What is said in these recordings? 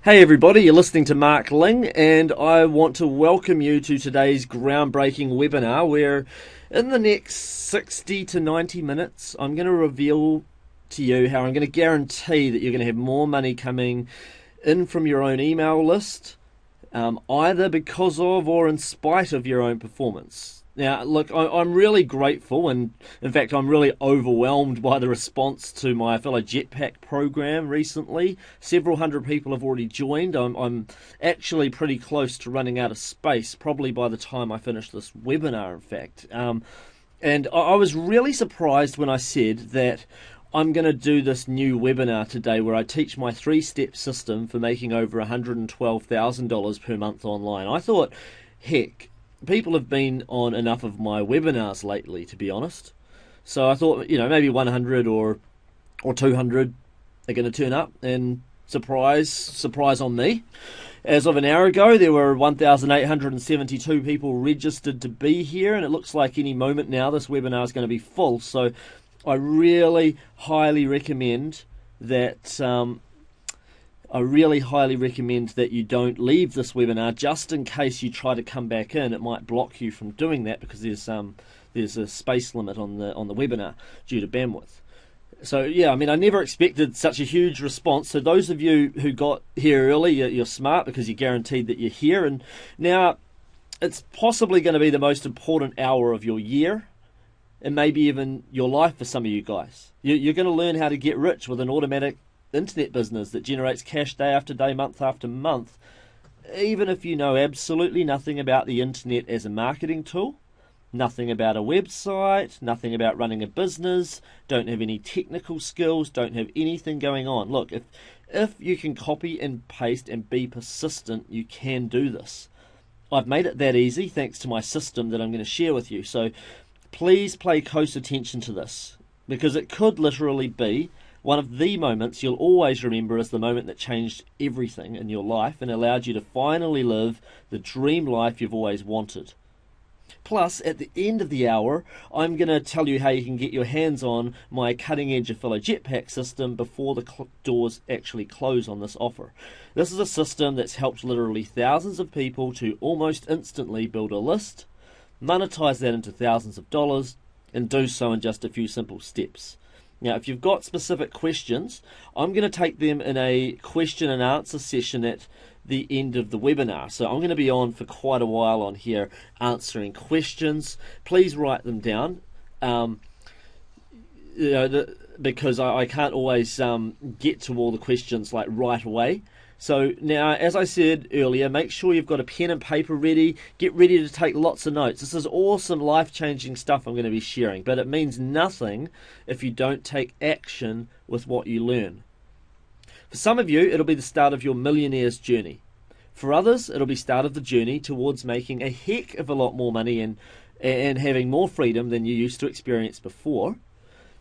Hey everybody, you're listening to Mark Ling, and I want to welcome you to today's groundbreaking webinar where in the next 60 to 90 minutes I'm going to reveal to you how I'm going to guarantee that you're going to have more money coming in from your own email list, either because of or in spite of your own performance. Now, look, I'm really grateful, and in fact, I'm really overwhelmed by the response to my fellow Jetpack program recently. Several hundred people have already joined. I'm actually pretty close to running out of space, probably by the time I finish this webinar, in fact. And I was really surprised when I said that I'm going to do this new webinar today where I teach my 3-step system for making over $112,000 per month online. I thought, heck, people have been on enough of my webinars lately, to be honest. So I thought, maybe 100 or 200 are going to turn up, and surprise on me. As of an hour ago, there were 1,872 people registered to be here, and it looks like any moment now this webinar is going to be full. So I really highly recommend that you don't leave this webinar, just in case you try to come back in. It might block you from doing that because there's a space limit on the webinar due to bandwidth. So yeah, I never expected such a huge response. So those of you who got here early, you're smart because you're guaranteed that you're here. And now it's possibly going to be the most important hour of your year, and maybe even your life for some of you guys. You're going to learn how to get rich with an automatic internet business that generates cash day after day, month after month, even if you know absolutely nothing about the internet as a marketing tool, nothing about a website, nothing about running a business, don't have any technical skills, don't have anything going on. Look, if you can copy and paste and be persistent, you can do this. I've made it that easy thanks to my system that I'm going to share with you. So please pay close attention to this, because it could literally be one of the moments you'll always remember as the moment that changed everything in your life and allowed you to finally live the dream life you've always wanted. Plus, at the end of the hour, I'm going to tell you how you can get your hands on my cutting-edge Affilorama Jetpack system before the doors actually close on this offer. This is a system that's helped literally thousands of people to almost instantly build a list, monetize that into thousands of dollars, and do so in just a few simple steps. Now, if you've got specific questions, I'm going to take them in a question and answer session at the end of the webinar. So I'm going to be on for quite a while on here answering questions. Please write them down, because I can't always get to all the questions like right away. So now, as I said earlier, make sure you've got a pen and paper ready. Get ready to take lots of notes. This is awesome, life-changing stuff I'm going to be sharing, but it means nothing if you don't take action with what you learn. For some of you, it'll be the start of your millionaire's journey. For others, it'll be start of the journey towards making a heck of a lot more money and having more freedom than you used to experience before.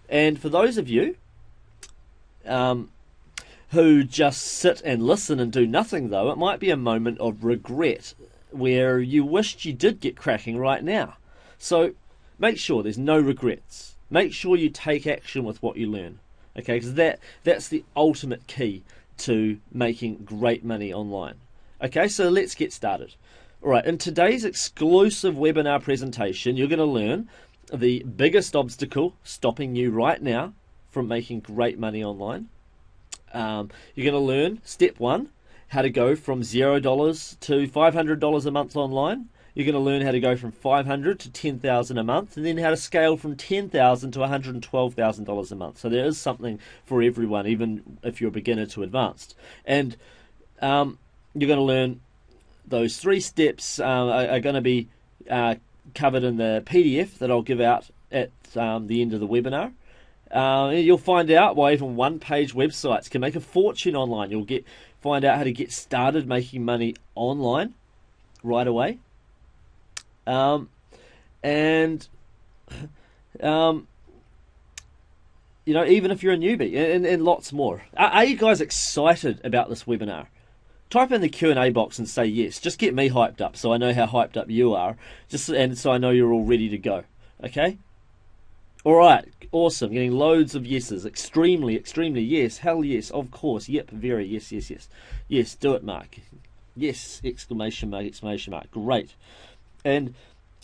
And for those of you who just sit and listen and do nothing, though, it might be a moment of regret where you wished you did get cracking right now. So make sure there's no regrets. Make sure you take action with what you learn, okay? Because that's the ultimate key to making great money online. Okay, so let's get started. All right, in today's exclusive webinar presentation, you're going to learn the biggest obstacle stopping you right now from making great money online. You're going to learn, step 1, how to go from $0 to $500 a month online. You're going to learn how to go from $500 to $10,000 a month, and then how to scale from $10,000 to $112,000 a month. So there is something for everyone, even if you're a beginner to advanced. And you're going to learn those 3 steps are going to be covered in the PDF that I'll give out at the end of the webinar. You'll find out why even one-page websites can make a fortune online. You'll find out how to get started making money online right away. Even if you're a newbie, and lots more. Are you guys excited about this webinar? Type in the Q&A box and say yes. Just get me hyped up so I know how hyped up you are, and so I know you're all ready to go. Okay? All right, awesome. Getting loads of yeses. Extremely, extremely yes. Hell yes, of course. Yep, very yes, yes, yes. Yes, do it, Mark. Yes, exclamation mark, exclamation mark. Great. And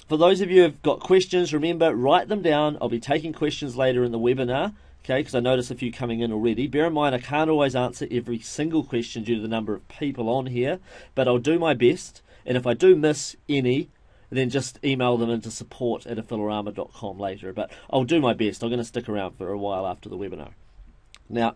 for those of you who've got questions, remember, write them down. I'll be taking questions later in the webinar, okay, because I notice a few coming in already. Bear in mind, I can't always answer every single question due to the number of people on here, but I'll do my best. And if I do miss any, then just email them into support@affilorama.com later. But I'll do my best. I'm going to stick around for a while after the webinar. Now,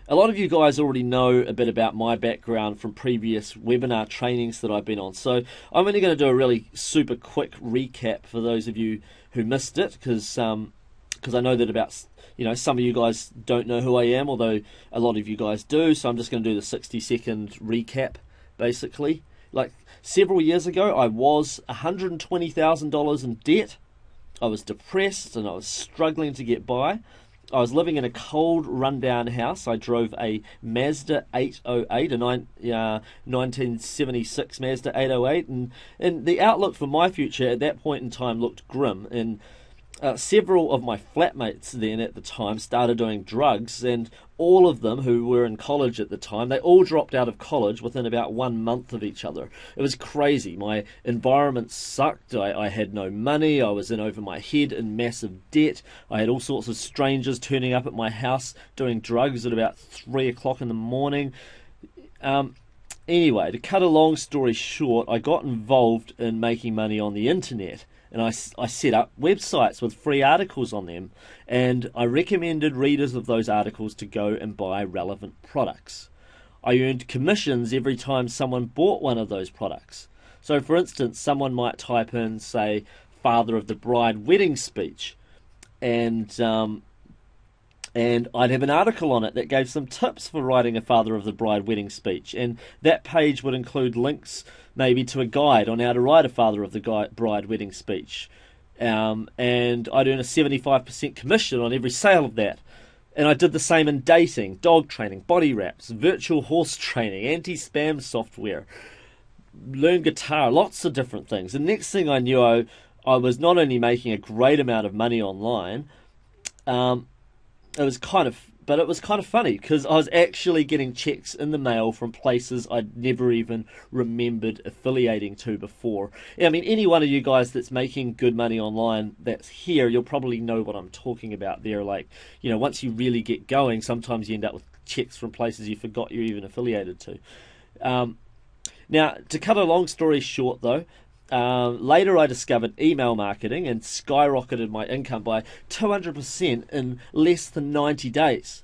a lot of you guys already know a bit about my background from previous webinar trainings that I've been on. So I'm only going to do a really super quick recap for those of you who missed it, because I know that some of you guys don't know who I am, although a lot of you guys do. So I'm just going to do the 60-second recap, basically. Like several years ago, I was $120,000 in debt. I was depressed and I was struggling to get by. I was living in a cold, rundown house. I drove a Mazda 808, a 1976 Mazda 808, and the outlook for my future at that point in time looked grim. And several of my flatmates then at the time started doing drugs, and all of them who were in college at the time, they all dropped out of college within about 1 month of each other. It was crazy. My environment sucked. I had no money. I was in over my head in massive debt. I had all sorts of strangers turning up at my house doing drugs at about 3 o'clock in the morning. Anyway, to cut a long story short, I got involved in making money on the internet. And I set up websites with free articles on them, and I recommended readers of those articles to go and buy relevant products. I earned commissions every time someone bought one of those products. So, for instance, someone might type in, say, father of the bride wedding speech, and I'd have an article on it that gave some tips for writing a father of the bride wedding speech, and that page would include links maybe to a guide on how to write a father of the bride wedding speech. And I'd earn a 75% commission on every sale of that. And I did the same in dating, dog training, body wraps, virtual horse training, anti-spam software, learn guitar, lots of different things. The next thing I knew, I was not only making a great amount of money online, it was kind of funny because I was actually getting checks in the mail from places I'd never even remembered affiliating to before. I mean, any one of you guys that's making good money online that's here, you'll probably know what I'm talking about there. Like, once you really get going, sometimes you end up with checks from places you forgot you're even affiliated to. Now, to cut a long story short, though, later I discovered email marketing and skyrocketed my income by 200% in less than 90 days.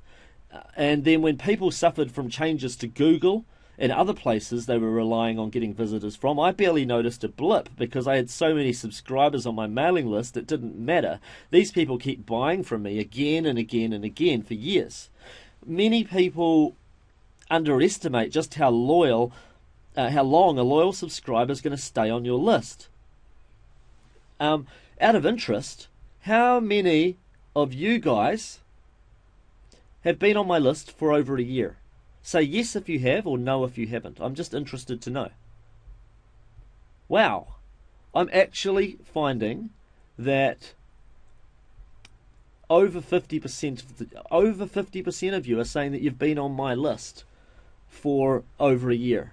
And then when people suffered from changes to Google and other places they were relying on getting visitors from, I barely noticed a blip because I had so many subscribers on my mailing list it didn't matter. These people keep buying from me again and again and again for years. Many people underestimate just how long a loyal subscriber is going to stay on your list. Out of interest, how many of you guys have been on my list for over a year? Say yes if you have, or no if you haven't. I'm just interested to know. Wow. I'm actually finding that over 50% of you are saying that you've been on my list for over a year.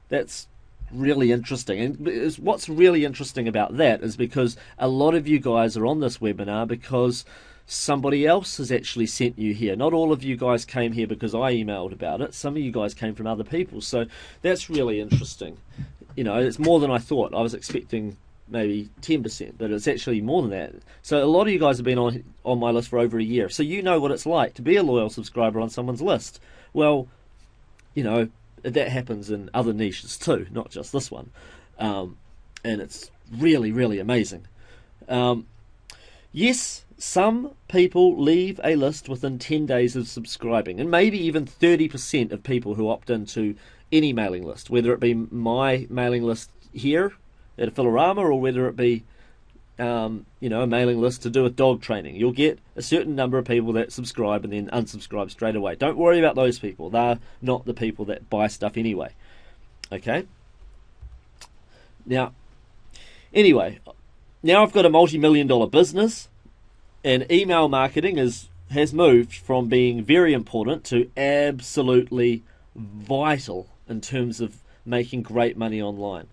That's really interesting. And what's really interesting about that is because a lot of you guys are on this webinar because somebody else has actually sent you here. Not all of you guys came here because I emailed about it. Some of you guys came from other people. So that's really interesting. It's more than I thought. I was expecting maybe 10%, but it's actually more than that. So a lot of you guys have been on my list for over a year. So you know what it's like to be a loyal subscriber on someone's list. Well, that happens in other niches too, not just this one. And it's really, really amazing. Yes, some people leave a list within 10 days of subscribing, and maybe even 30% of people who opt into any mailing list, whether it be my mailing list here at Affilorama or whether it be a mailing list to do with dog training. You'll get a certain number of people that subscribe and then unsubscribe straight away. Don't worry about those people. They're not the people that buy stuff anyway. Okay? Now I've got a multi-million-dollar business, And email marketing has moved from being very important to absolutely vital in terms of making great money online.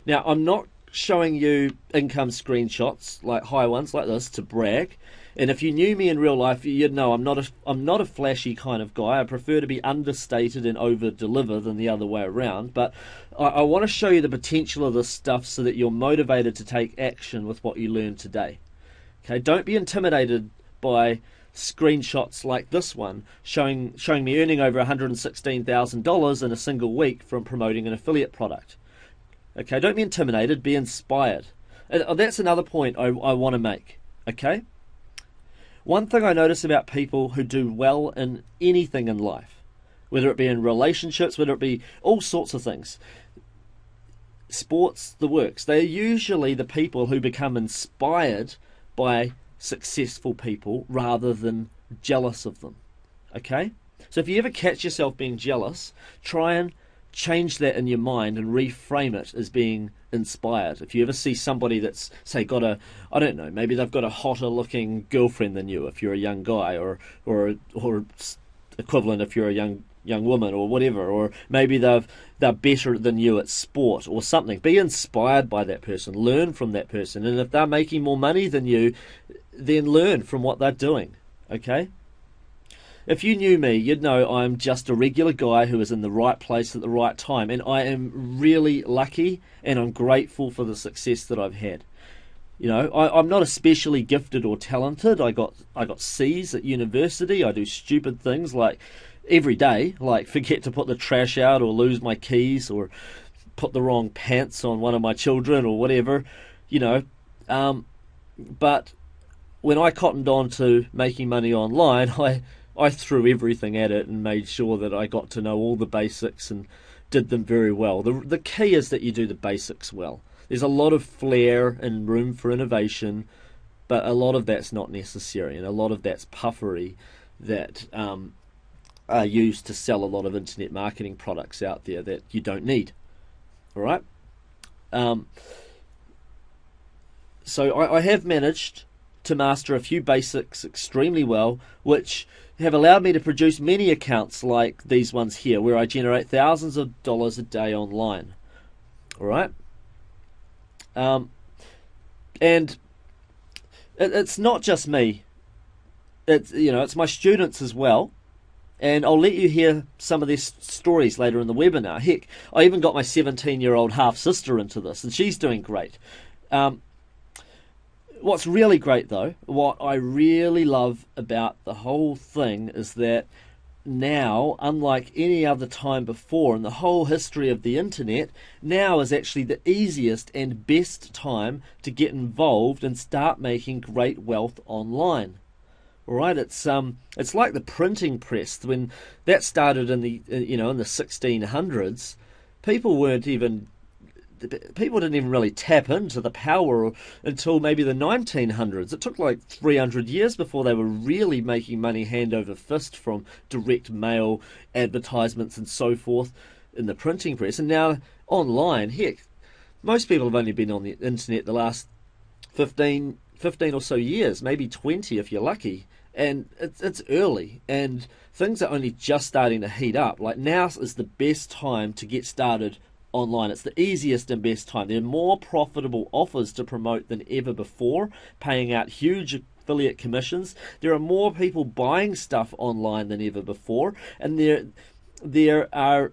Now, I'm not showing you income screenshots, like high ones like this, to brag. And if you knew me in real life, you'd know I'm not a flashy kind of guy. I prefer to be understated and over-deliver than the other way around. But I want to show you the potential of this stuff so that you're motivated to take action with what you learn today. Okay, don't be intimidated by screenshots like this one showing me earning over $116,000 in a single week from promoting an affiliate product. Okay, don't be intimidated, be inspired. And that's another point I want to make. Okay? One thing I notice about people who do well in anything in life, whether it be in relationships, whether it be all sorts of things, sports, the works, they're usually the people who become inspired by successful people rather than jealous of them. Okay? So if you ever catch yourself being jealous, try and change that in your mind and reframe it as being inspired. If you ever see somebody that's, say, got a, I don't know, maybe they've got a hotter looking girlfriend than you if you're a young guy, or equivalent if you're a young woman or whatever, or maybe they're better than you at sport or something. Be inspired by that person, learn from that person, and if they're making more money than you, then learn from what they're doing. Okay? If you knew me, you'd know I'm just a regular guy who is in the right place at the right time, and I am really lucky and I'm grateful for the success that I've had. You know, I'm not especially gifted or talented. I got C's at university. I do stupid things like every day, like forget to put the trash out or lose my keys or put the wrong pants on one of my children or whatever, you know. But when I cottoned on to making money online, I threw everything at it and made sure that I got to know all the basics and did them very well. The key is that you do the basics well. There's a lot of flair and room for innovation, but a lot of that's not necessary, and a lot of that's puffery that are used to sell a lot of internet marketing products out there that you don't need. All right? So I have managed to master a few basics extremely well, which have allowed me to produce many accounts like these ones here, where I generate thousands of dollars a day online. All right? And it's not just me. It's my students as well. And I'll let you hear some of their stories later in the webinar. Heck, I even got my 17-year-old half-sister into this, and she's doing great. What's really great, though, what I really love about the whole thing is that now, unlike any other time before in the whole history of the internet, now is actually the easiest and best time to get involved and start making great wealth online. All right, it's like the printing press. When that started in the 1600s, people didn't even really tap into the power until maybe the 1900s. It took like 300 years before they were really making money hand over fist from direct mail, advertisements and so forth in the printing press. And now online, heck, most people have only been on the internet the last 15 or so years, maybe 20 if you're lucky. And it's early, and things are only just starting to heat up. Like, now is the best time to get started online. It's the easiest and best time. There are more profitable offers to promote than ever before, paying out huge affiliate commissions. There are more people buying stuff online than ever before, and there are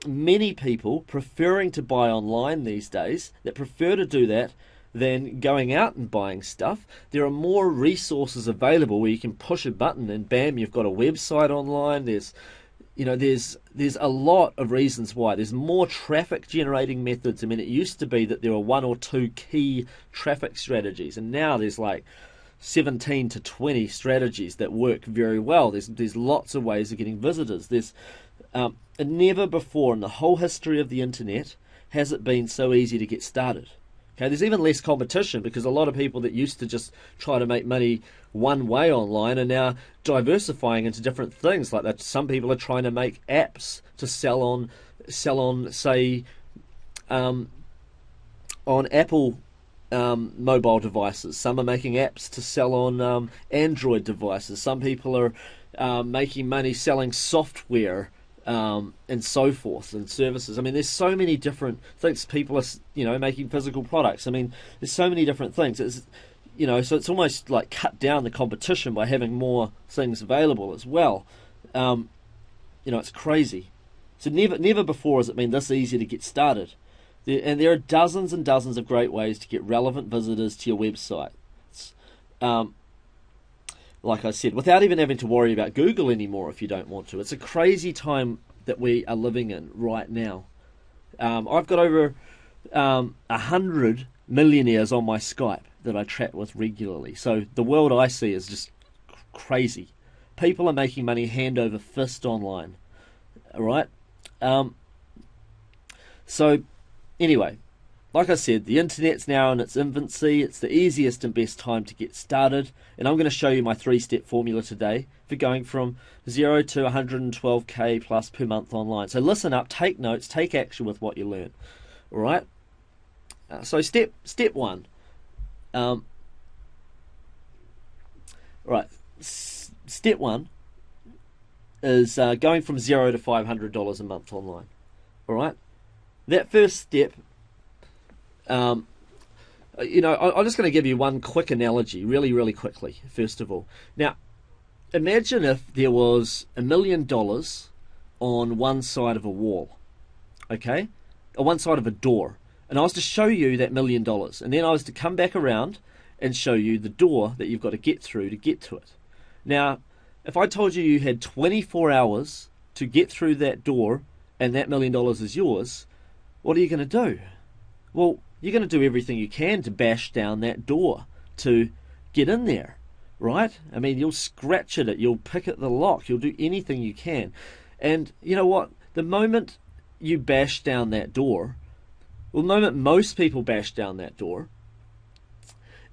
many people preferring to buy online these days that prefer to do that than going out and buying stuff. There are more resources available where you can push a button and bam, you've got a website online. There's a lot of reasons why. There's more traffic generating methods. I mean, it used to be that there were one or two key traffic strategies, and now there's like 17 to 20 strategies that work very well. There's lots of ways of getting visitors. There's never before in the whole history of the internet has it been so easy to get started. Okay, there's even less competition because a lot of people that used to just try to make money one way online are now diversifying into different things. Like that, some people are trying to make apps to sell on, say, on Apple mobile devices. Some are making apps to sell on Android devices. Some people are making money selling software and so forth, and services. I mean, there's so many different things. People are, making physical products. I mean, there's so many different things. So it's almost like cut down the competition by having more things available as well. It's crazy. So never before has it been this easy to get started. And there are dozens and dozens of great ways to get relevant visitors to your website. Like I said, without even having to worry about Google anymore if you don't want to. It's a crazy time that we are living in right now. I've got over 100 millionaires on my Skype that I chat with regularly. So the world I see is just crazy. People are making money hand over fist online. All right? So anyway, like I said, the internet's now in its infancy. It's the easiest and best time to get started. And I'm going to show you my 3-step formula today for going from 0 to 112k plus per month online. So listen up, take notes, take action with what you learn. All right? So step one. Step one is going from 0 to $500 a month online. All right? That first step, I'm just going to give you one quick analogy, really, really quickly, first of all. Now, imagine if there was $1 million on one side of a wall, okay? Or one side of a door. And I was to show you that $1 million. And then I was to come back around and show you the door that you've got to get through to get to it. Now, if I told you you had 24 hours to get through that door and that $1 million is yours, what are you going to do? Well, you're going to do everything you can to bash down that door to get in there, right? I mean, you'll scratch at it, you'll pick at the lock, you'll do anything you can. And you know what? The moment you bash down that door, well, the moment most people bash down that door,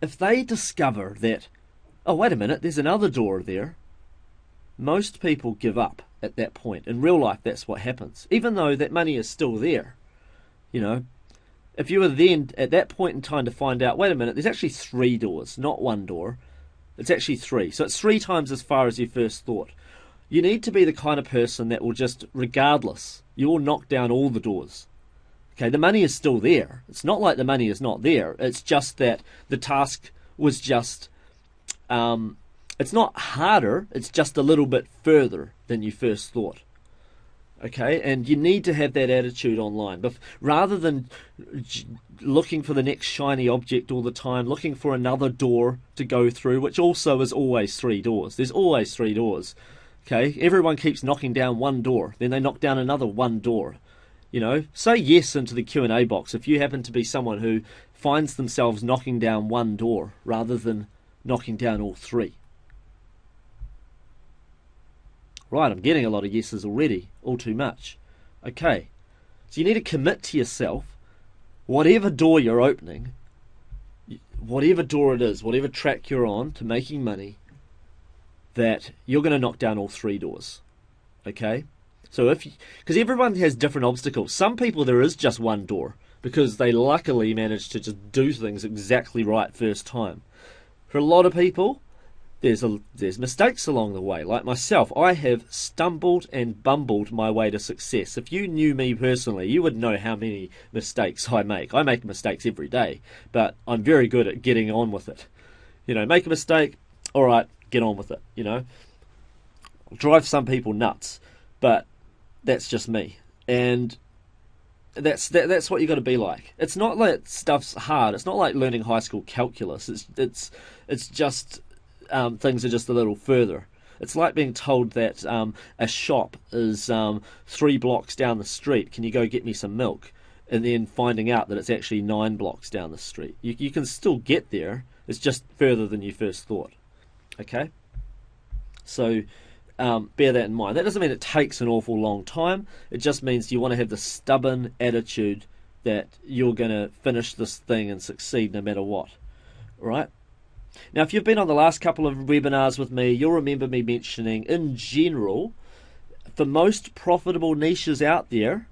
if they discover that, oh, wait a minute, there's another door there, most people give up at that point. In real life, that's what happens. Even though that money is still there, if you were then at that point in time to find out, wait a minute, there's actually 3 doors, not 1 door. It's actually 3. So it's 3 times as far as you first thought. You need to be the kind of person that will just, regardless, you will knock down all the doors. Okay, the money is still there. It's not like the money is not there. It's just that the task was just, it's not harder, it's just a little bit further than you first thought. Okay, and you need to have that attitude online. But rather than looking for the next shiny object all the time, looking for another door to go through, which also is always 3 doors. There's always 3 doors. Okay, everyone keeps knocking down 1 door, then they knock down another 1 door. Say yes into the Q&A box if you happen to be someone who finds themselves knocking down 1 door rather than knocking down all 3. Right, I'm getting a lot of yeses already, all too much. Okay, so you need to commit to yourself, whatever door you're opening, whatever door it is, whatever track you're on to making money, that you're going to knock down all 3 doors. Okay? So because everyone has different obstacles. Some people there is just 1 door because they luckily managed to just do things exactly right first time. For a lot of people, there's mistakes along the way. Like myself, I have stumbled and bumbled my way to success. If you knew me personally, you would know how many mistakes I make. I make mistakes every day, but I'm very good at getting on with it. Make a mistake, all right, get on with it. Drive some people nuts, but that's just me. And that's what you got to be like. It's not like stuff's hard. It's not like learning high school calculus. It's just things are just a little further. It's like being told that a shop is 3 blocks down the street. Can you go get me some milk? And then finding out that it's actually 9 blocks down the street. You can still get there. It's just further than you first thought. Okay? So bear that in mind. That doesn't mean it takes an awful long time. It just means you want to have the stubborn attitude that you're going to finish this thing and succeed no matter what. All right? Now, if you've been on the last couple of webinars with me, you'll remember me mentioning, in general, the most profitable niches out there,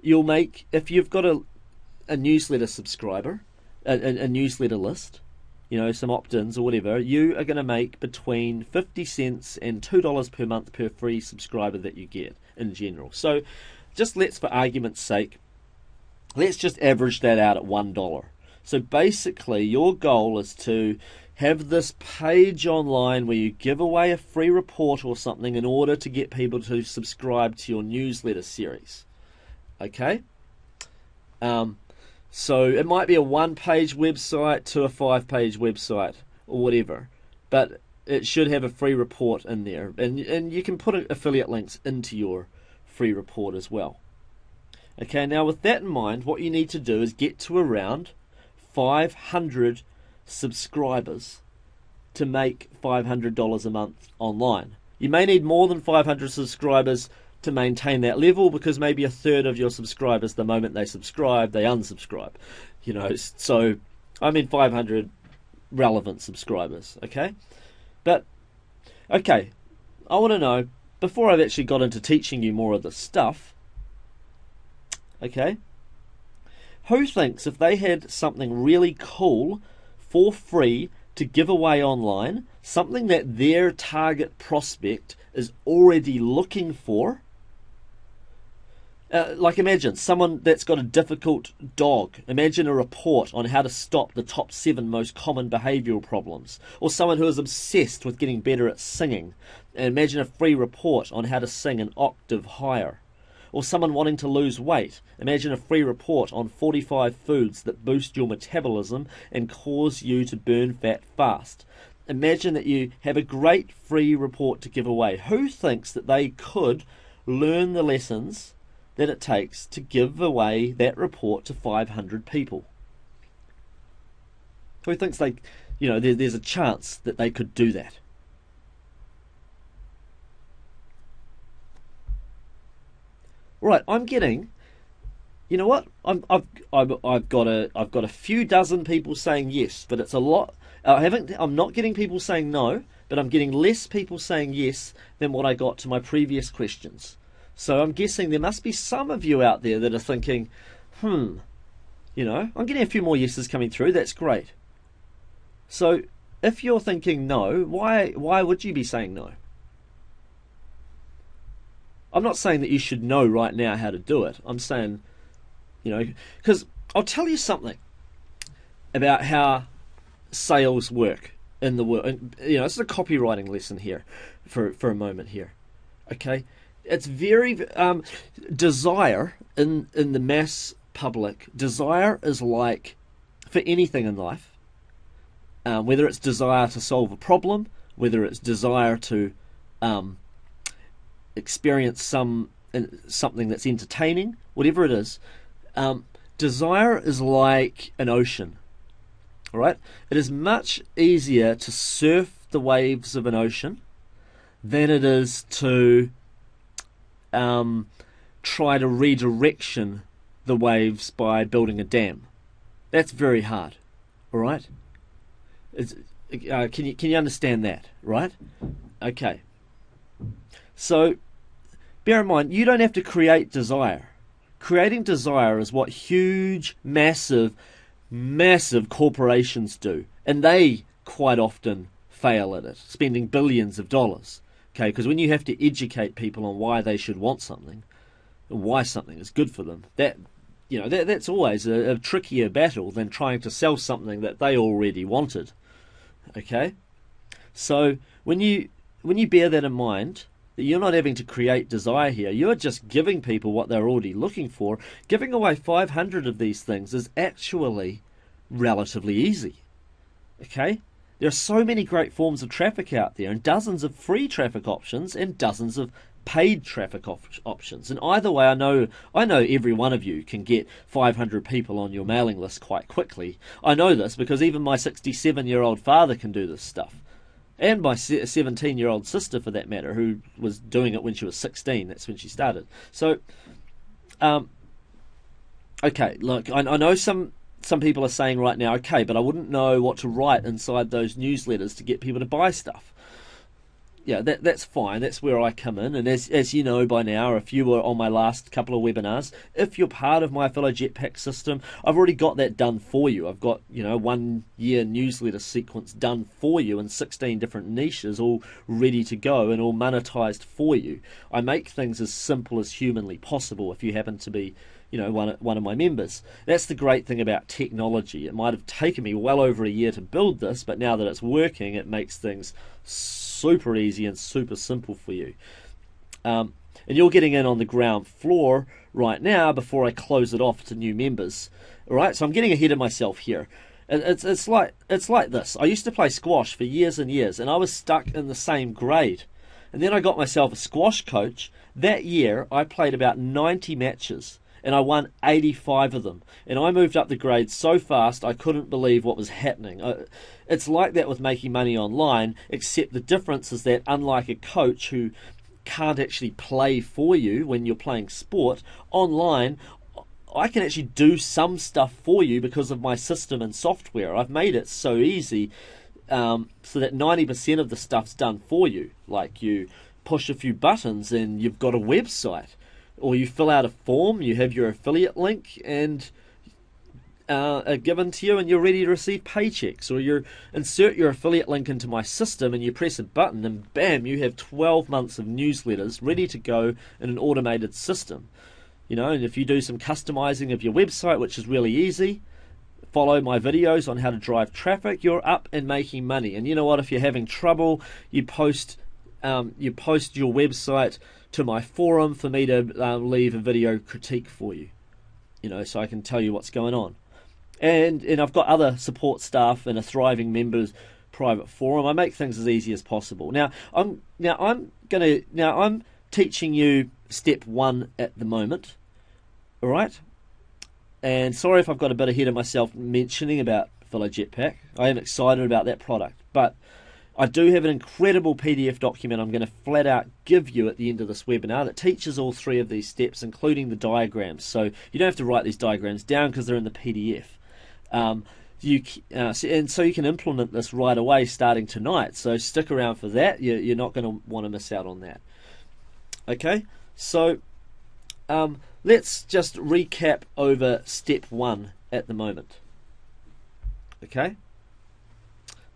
you'll make, if you've got a newsletter subscriber, a newsletter list, some opt-ins or whatever, you are going to make between 50 cents and $2 per month per free subscriber that you get in general. So just for argument's sake, let's just average that out at $1. So basically your goal is to have this page online where you give away a free report or something in order to get people to subscribe to your newsletter series. Okay? So it might be a 1-page website to a 5-page website or whatever, but it should have a free report in there, and you can put affiliate links into your free report as well. Okay, now with that in mind, what you need to do is get to around 500 subscribers to make $500 a month online. You may need more than 500 subscribers to maintain that level, because maybe a third of your subscribers, the moment they subscribe, they unsubscribe. So I mean 500 relevant subscribers, okay? But, okay, I want to know, before I've actually got into teaching you more of this stuff, okay, who thinks if they had something really cool for free to give away online, something that their target prospect is already looking for, like imagine someone that's got a difficult dog. Imagine a report on how to stop the top 7 most common behavioural problems. Or someone who is obsessed with getting better at singing. And imagine a free report on how to sing an octave higher. Or someone wanting to lose weight. Imagine a free report on 45 foods that boost your metabolism and cause you to burn fat fast. Imagine that you have a great free report to give away. Who thinks that they could learn the lessons that it takes to give away that report to 500 people? Who thinks there's a chance that they could do that? Right, I'm getting, you know what? I've got a few dozen people saying yes, but it's a lot. I'm not getting people saying no, but I'm getting less people saying yes than what I got to my previous questions. So I'm guessing there must be some of you out there that are thinking, I'm getting a few more yeses coming through. That's great. So if you're thinking no, why would you be saying no? I'm not saying that you should know right now how to do it. I'm saying, because I'll tell you something about how sales work in the world. This is a copywriting lesson here for a moment here. Okay? It's very desire in the mass public. Desire is like for anything in life, whether it's desire to solve a problem, whether it's desire to experience something that's entertaining, whatever it is. Desire is like an ocean. All right, it is much easier to surf the waves of an ocean than it is to try to redirection the waves by building a dam. That's very hard. All right. Can you understand that? Right. Okay. So bear in mind, you don't have to create desire. Creating desire is what huge, massive corporations do, and they quite often fail at it, spending billions of dollars. Okay, because when you have to educate people on why they should want something, and why something is good for them, that's always a trickier battle than trying to sell something that they already wanted. Okay, so when you bear that in mind, that you're not having to create desire here, you're just giving people what they're already looking for. Giving away 500 of these things is actually relatively easy. Okay? There are so many great forms of traffic out there, and dozens of free traffic options and dozens of paid traffic options. And either way, I know every one of you can get 500 people on your mailing list quite quickly. I know this because even my 67-year-old father can do this stuff. And my 17-year-old sister, for that matter, who was doing it when she was 16. That's when she started. So, okay, look, I know some people are saying right now, okay, but I wouldn't know what to write inside those newsletters to get people to buy stuff. yeah, that's fine. That's where I come in. And as you know by now, if you were on my last couple of webinars, if you're part of my Affilo Jetpack system, I've already got that done for you. I've got, 1 year newsletter sequence done for you in 16 different niches, all ready to go and all monetized for you. I make things as simple as humanly possible if you happen to be one of my members. That's the great thing about technology. It might have taken me well over a year to build this, but now that it's working, it makes things super easy and super simple for you. And you're getting in on the ground floor right now before I close it off to new members. All right, so I'm getting ahead of myself here. It's like this. I used to play squash for years and years, and I was stuck in the same grade. And then I got myself a squash coach. That year, I played about 90 matches, and I won 85 of them. And I moved up the grade so fast I couldn't believe what was happening. It's like that with making money online, except the difference is that unlike a coach who can't actually play for you when you're playing sport, online I can actually do some stuff for you because of my system and software. I've made it so easy so that 90% of the stuff's done for you. Like you push a few buttons and you've got a website. Or you fill out a form, you have your affiliate link and are given to you and you're ready to receive paychecks. Or you insert your affiliate link into my system and you press a button and bam, you have 12 months of newsletters ready to go in an automated system. And if you do some customizing of your website, which is really easy, follow my videos on how to drive traffic, you're up and making money. And you know what, if you're having trouble, you post your website to my forum for me to leave a video critique for you, so I can tell you what's going on. And I've got other support staff and a thriving members private forum. I make things as easy as possible. Now I'm teaching you step 1 at the moment. All right. And sorry if I've got a bit ahead of myself mentioning about Affilo Jetpack. I am excited about that product, but I do have an incredible PDF document I'm going to flat out give you at the end of this webinar that teaches all 3 of these steps, including the diagrams. So you don't have to write these diagrams down because they're in the PDF. So you can implement this right away starting tonight. So stick around for that. You're not going to want to miss out on that. Okay, so let's just recap over step 1 at the moment. Okay.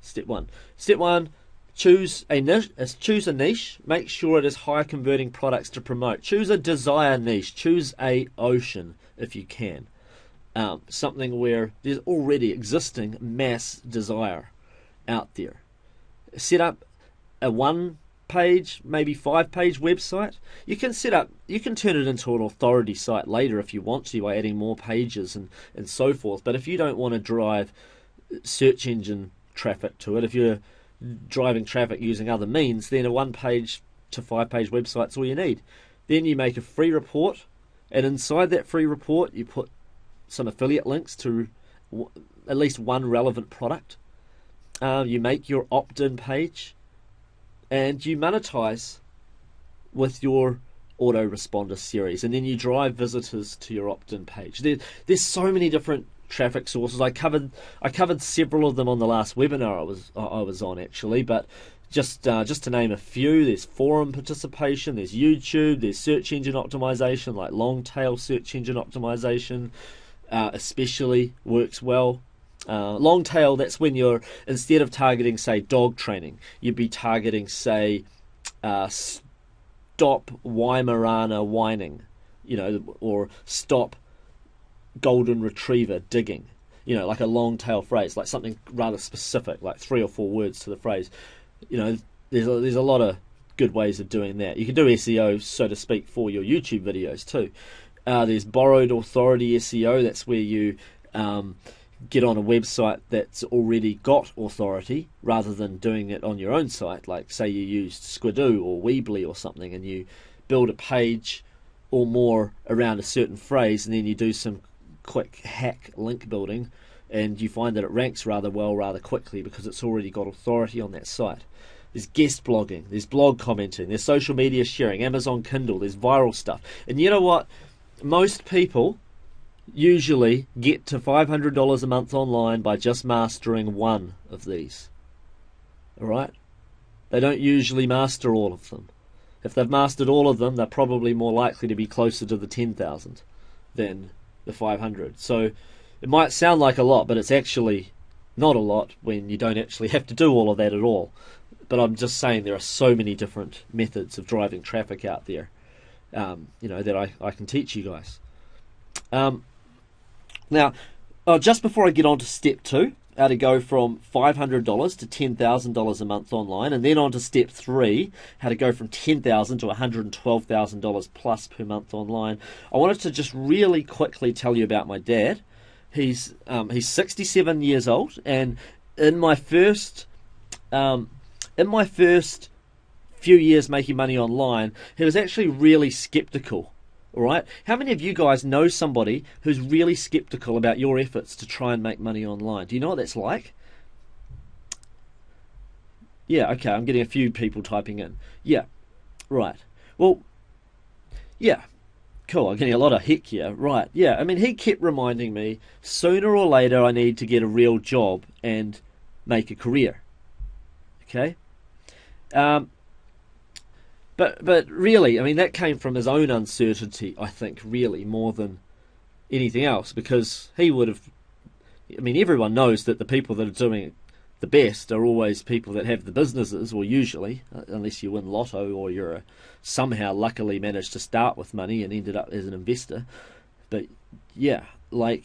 Step 1, choose a niche. Make sure it is high converting products to promote. Choose a desire niche. Choose a ocean if you can. Something where there's already existing mass desire out there. Set up a 1-page, maybe 5-page website. You can turn it into an authority site later if you want to by adding more pages and so forth. But if you don't want to drive search engine traffic to it, if you're driving traffic using other means, then a 1-page to 5-page website's all you need. Then you make a free report, and inside that free report you put some affiliate links to at least one relevant product. You make your opt-in page and you monetize with your autoresponder series, and then you drive visitors to your opt-in page. There's so many different traffic sources. I covered several of them on the last webinar I was on actually, but just to name a few, there's forum participation, there's YouTube, there's search engine optimization, like long tail search engine optimization, especially works well. Long tail, that's when you're, instead of targeting say dog training, you'd be targeting say stop Weimaraner whining, or stop golden retriever digging, like a long tail phrase, like something rather specific, like 3 or 4 words to the phrase. There's a lot of good ways of doing that. You can do SEO, so to speak, for your YouTube videos too. There's borrowed authority SEO. That's where you get on a website that's already got authority rather than doing it on your own site. Like say you used Squidoo or Weebly or something, and you build a page or more around a certain phrase, and then you do some quick hack link building, and you find that it ranks rather well rather quickly because it's already got authority on that site. There's guest blogging, there's blog commenting, there's social media sharing, Amazon Kindle, there's viral stuff. And you know what? Most people usually get to $500 a month online by just mastering one of these. Alright? They don't usually master all of them. If they've mastered all of them, they're probably more likely to be closer to the 10,000 than the 500. So it might sound like a lot, but it's actually not a lot when you don't actually have to do all of that at all. But I'm just saying there are so many different methods of driving traffic out there, that I can teach you guys. Now, just before I get on to step 2, how to go from $500 to $10,000 a month online, and then on to step 3, how to go from $10,000 to $112,000 plus per month online, I wanted to just really quickly tell you about my dad. He's 67 years old, and in my first few years making money online, he was actually really skeptical. All right, how many of you guys know somebody who's really skeptical about your efforts to try and make money online? Do you know what that's like? Yeah, okay, I'm getting a few people typing in. Yeah, right. Well, yeah, cool. I'm getting a lot of heck yeah. Right, yeah. I mean, he kept reminding me, sooner or later I need to get a real job and make a career. Okay? But really, I mean, that came from his own uncertainty, I think, really, more than anything else, because he would have... I mean, everyone knows that the people that are doing it the best are always people that have the businesses, or usually, unless you win lotto or you're somehow luckily managed to start with money and ended up as an investor. But, yeah, but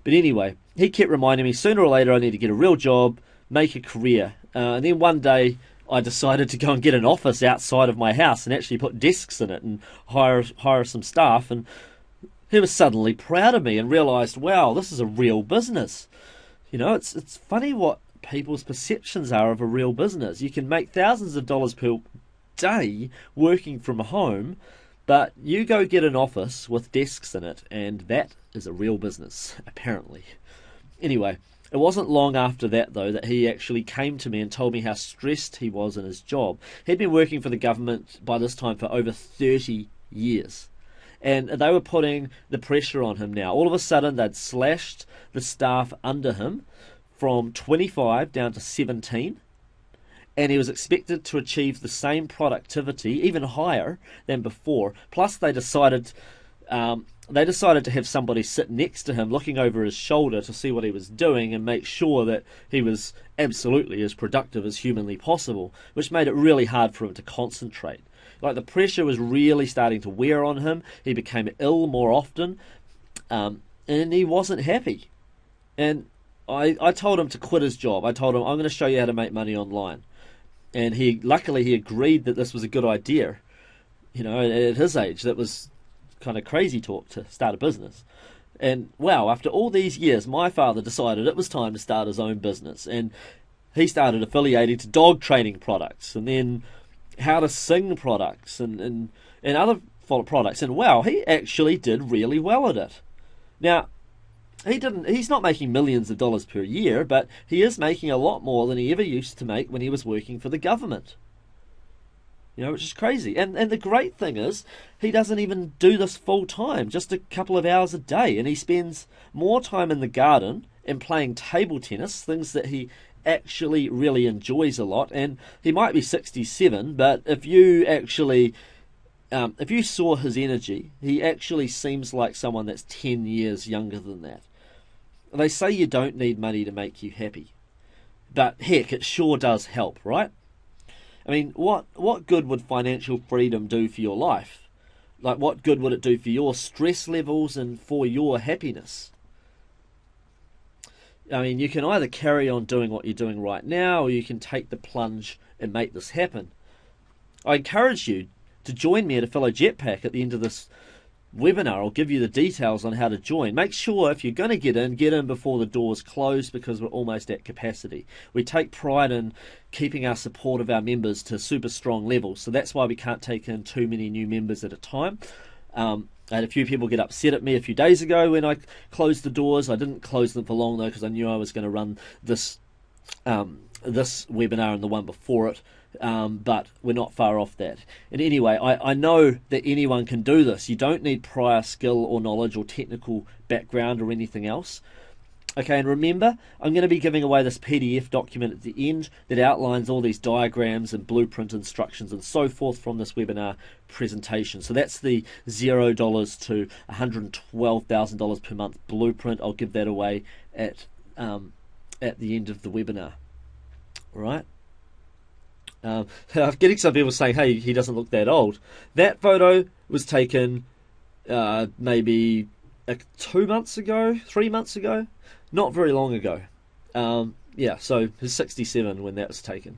anyway, he kept reminding me, sooner or later I need to get a real job, make a career. And then one day I decided to go and get an office outside of my house and actually put desks in it and hire some staff, and he was suddenly proud of me and realised, wow, this is a real business. You know, it's funny what people's perceptions are of a real business. You can make thousands of dollars per day working from home, but you go get an office with desks in it, and that is a real business, apparently. Anyway, it wasn't long after that, though, that he actually came to me and told me how stressed he was in his job. He'd been working for the government by this time for over 30 years. And they were putting the pressure on him now. All of a sudden, they'd slashed the staff under him from 25 down to 17. And he was expected to achieve the same productivity, even higher than before. Plus, they decided to have somebody sit next to him, looking over his shoulder to see what he was doing and make sure that he was absolutely as productive as humanly possible, which made it really hard for him to concentrate. Like, the pressure was really starting to wear on him. He became ill more often, and he wasn't happy. And I told him to quit his job. I told him, I'm going to show you how to make money online. And luckily he agreed that this was a good idea. You know, at his age, that was kind of crazy talk to start a business. And wow, after all these years, my father decided it was time to start his own business, and he started affiliating to dog training products, and then how to sing products, and other products. And wow, he actually did really well at it. Now, he's not making millions of dollars per year, but he is making a lot more than he ever used to make when he was working for the government. You know, which is crazy. And the great thing is, he doesn't even do this full time, just a couple of hours a day. And he spends more time in the garden and playing table tennis, things that he actually really enjoys a lot. And he might be 67, but if you saw his energy, he actually seems like someone that's 10 years younger than that. They say you don't need money to make you happy. But heck, it sure does help, right? I mean, what good would financial freedom do for your life? Like, what good would it do for your stress levels and for your happiness? I mean, you can either carry on doing what you're doing right now, or you can take the plunge and make this happen. I encourage you to join me at Affilo Jetpack at the end of this webinar. I'll give you the details on how to join. Make sure if you're going to get in before the doors close, because we're almost at capacity. We take pride in keeping our support of our members to super strong levels, so that's why we can't take in too many new members at a time. I had a few people get upset at me a few days ago when I closed the doors. I didn't close them for long, though, because I knew I was going to run this webinar and the one before it. But we're not far off that. And anyway, I know that anyone can do this. You don't need prior skill or knowledge or technical background or anything else. Okay, and remember, I'm going to be giving away this PDF document at the end that outlines all these diagrams and blueprint instructions and so forth from this webinar presentation. So that's the $0 to $112,000 per month blueprint. I'll give that away at the end of the webinar. All right. I'm getting some people saying, hey, he doesn't look that old. That photo was taken maybe 2 months ago, 3 months ago. Not very long ago. Yeah, so he's 67 when that was taken.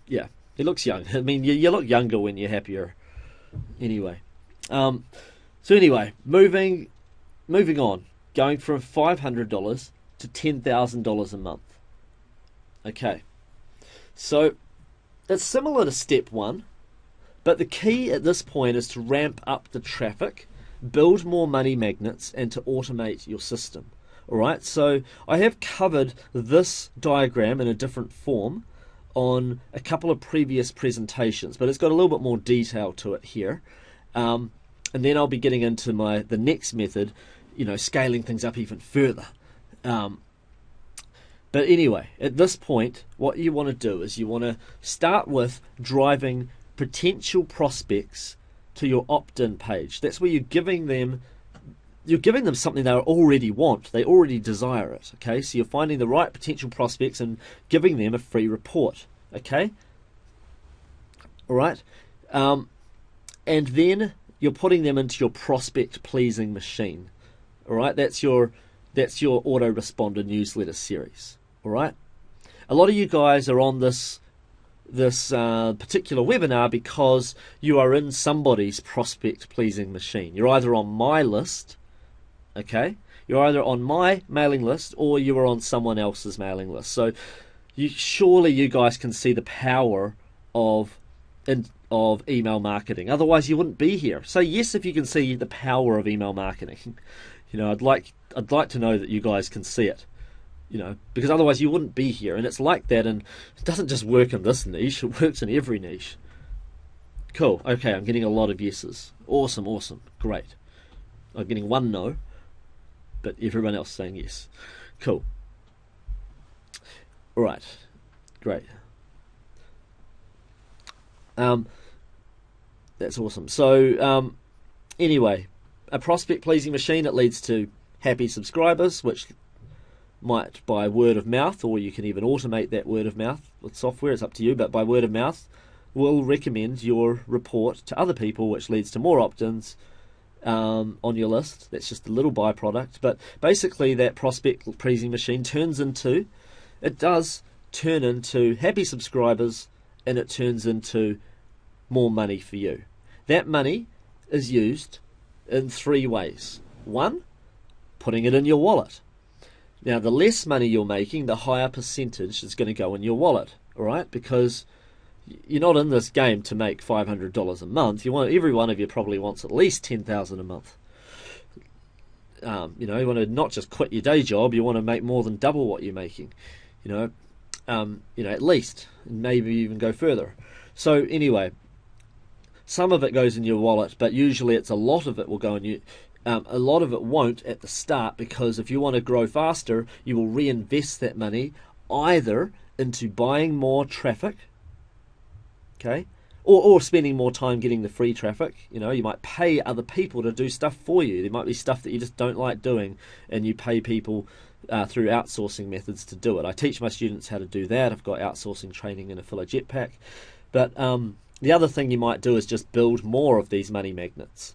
Yeah, he looks young. I mean, you look younger when you're happier. Anyway. So anyway, moving on. Going from $500 to $10,000 a month. Okay. So, it's similar to step 1. But the key at this point is to ramp up the traffic, build more money magnets, and to automate your system. Alright, so I have covered this diagram in a different form on a couple of previous presentations, but it's got a little bit more detail to it here. And then I'll be getting into the next method, scaling things up even further. But anyway, at this point, what you want to do is you want to start with driving potential prospects to your opt-in page. That's where you're giving them something they already want. They already desire it. Okay, so you're finding the right potential prospects and giving them a free report. Okay, all right, and then you're putting them into your prospect pleasing machine. All right, that's your autoresponder newsletter series. All right, a lot of you guys are on this particular webinar because you are in somebody's prospect pleasing machine. You're either on my list. Okay, you're either on my mailing list or you are on someone else's mailing list. So surely you guys can see the power of email marketing. Otherwise you wouldn't be here. So yes, if you can see the power of email marketing, I'd like to know that you guys can see it. Because otherwise you wouldn't be here. And it's like that, and it doesn't just work in this niche, it works in every niche. Cool. Okay, I'm getting a lot of yeses. Awesome. Great. I'm getting one no, but everyone else saying yes. Cool. All right. Great. That's awesome. So, anyway, a prospect pleasing machine, it leads to happy subscribers, which might by word of mouth, or you can even automate that word of mouth with software, it's up to you, but by word of mouth will recommend your report to other people, which leads to more opt-ins on your list. That's just a little byproduct, but basically that prospect pleasing machine does turn into happy subscribers, and it turns into more money for you. That money is used in 3 ways. 1, putting it in your wallet. Now, the less money you're making, the higher percentage is going to go in your wallet, all right? Because you're not in this game to make $500 a month. Every one of you probably wants at least $10,000 a month. You want to not just quit your day job. You want to make more than double what you're making. At least, and maybe even go further. So anyway, some of it goes in your wallet, but usually a lot of it will go in you. A lot of it won't at the start, because if you want to grow faster, you will reinvest that money either into buying more traffic, okay, or spending more time getting the free traffic. You might pay other people to do stuff for you. There might be stuff that you just don't like doing, and you pay people through outsourcing methods to do it. I teach my students how to do that. I've got outsourcing training in Affilorama Jetpack. But the other thing you might do is just build more of these money magnets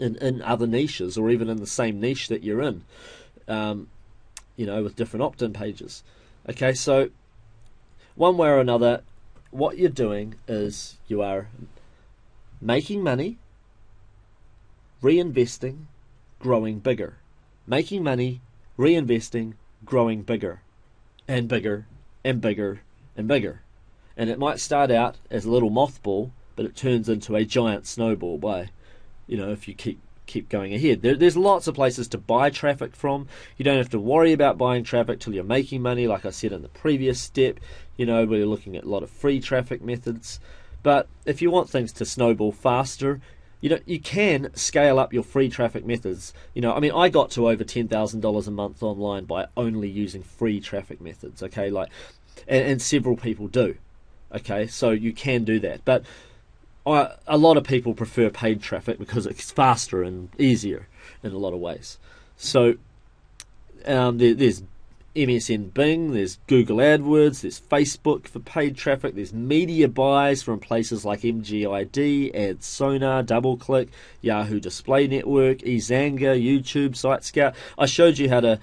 in other niches, or even in the same niche that you're in, with different opt-in pages. Okay, so one way or another, what you're doing is you are making money, reinvesting, growing bigger. Making money, reinvesting, growing bigger, and bigger, and bigger, and bigger. And it might start out as a little mothball, but it turns into a giant snowball by if you keep going ahead. There's lots of places to buy traffic from. You don't have to worry about buying traffic till you're making money, like I said in the previous step. We're looking at a lot of free traffic methods. But if you want things to snowball faster, you can scale up your free traffic methods. I mean, I got to over $10,000 a month online by only using free traffic methods. Okay, and several people do. Okay, so you can do that, but a lot of people prefer paid traffic because it's faster and easier in a lot of ways. So there's MSN Bing, there's Google AdWords, there's Facebook for paid traffic, there's media buys from places like MGID, AdSonar, DoubleClick, Yahoo Display Network, eZanga, YouTube, SiteScout. I showed you how to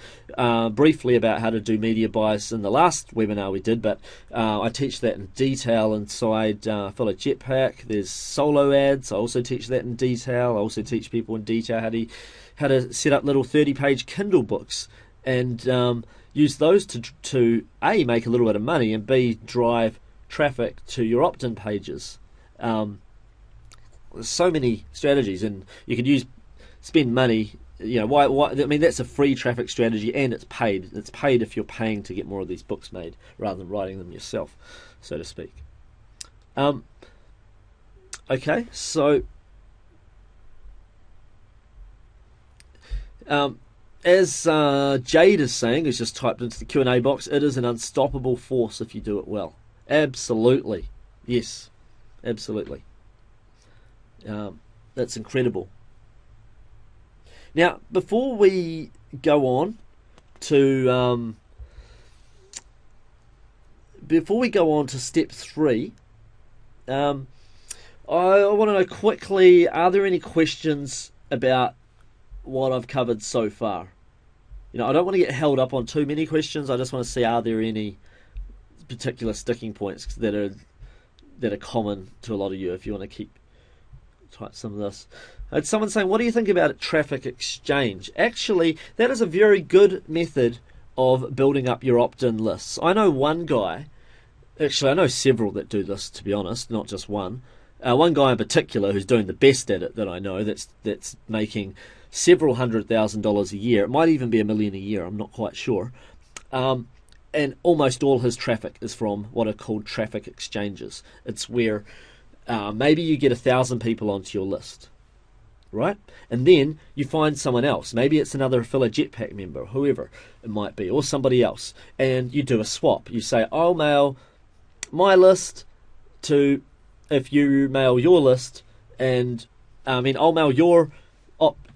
briefly about how to do media buys in the last webinar we did, but I teach that in detail inside Affiliate Jetpack. There's solo ads. I also teach that in detail. I also teach people in detail how to set up little 30-page Kindle books and use those to A, make a little bit of money, and B, drive traffic to your opt-in pages. There's so many strategies, and you could spend money. Why? I mean, that's a free traffic strategy, and it's paid. It's paid if you're paying to get more of these books made, rather than writing them yourself, so to speak. Okay, so as Jade is saying, who's just typed into the Q&A box, it is an unstoppable force if you do it well. Absolutely. Yes, absolutely. That's incredible. Now, before we go on to step 3, I want to know quickly, are there any questions about what I've covered so far? I don't want to get held up on too many questions. I just want to see, are there any particular sticking points that are common to a lot of you, if you want to type some of this. Someone saying, what do you think about a traffic exchange? Actually, that is a very good method of building up your opt-in lists. I know one guy, actually I know several that do this, to be honest, not just one. One guy in particular who's doing the best at it that I know, that's making several $100,000 a year. It might even be $1 million a year, I'm not quite sure. And almost all his traffic is from what are called traffic exchanges. It's where maybe you get 1,000 people onto your list, right? And then you find someone else. Maybe it's another Affiliate Jetpack member, whoever it might be, or somebody else. And you do a swap. You say, I'll mail my list to, if you mail your list, and I'll mail your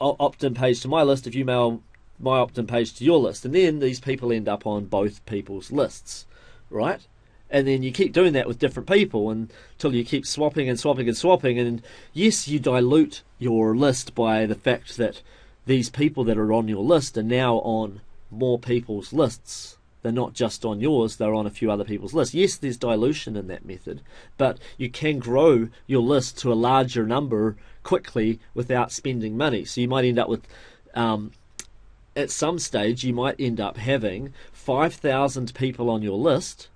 opt-in page to my list if you mail my opt-in page to your list, and then these people end up on both people's lists, right? And then you keep doing that with different people until you keep swapping and swapping and swapping, and yes, you dilute your list by the fact that these people that are on your list are now on more people's lists. They're not just on yours, they're on a few other people's lists. Yes, there's dilution in that method, but you can grow your list to a larger number quickly without spending money. So you might end up with, at some stage, you might end up having 5,000 people on your list,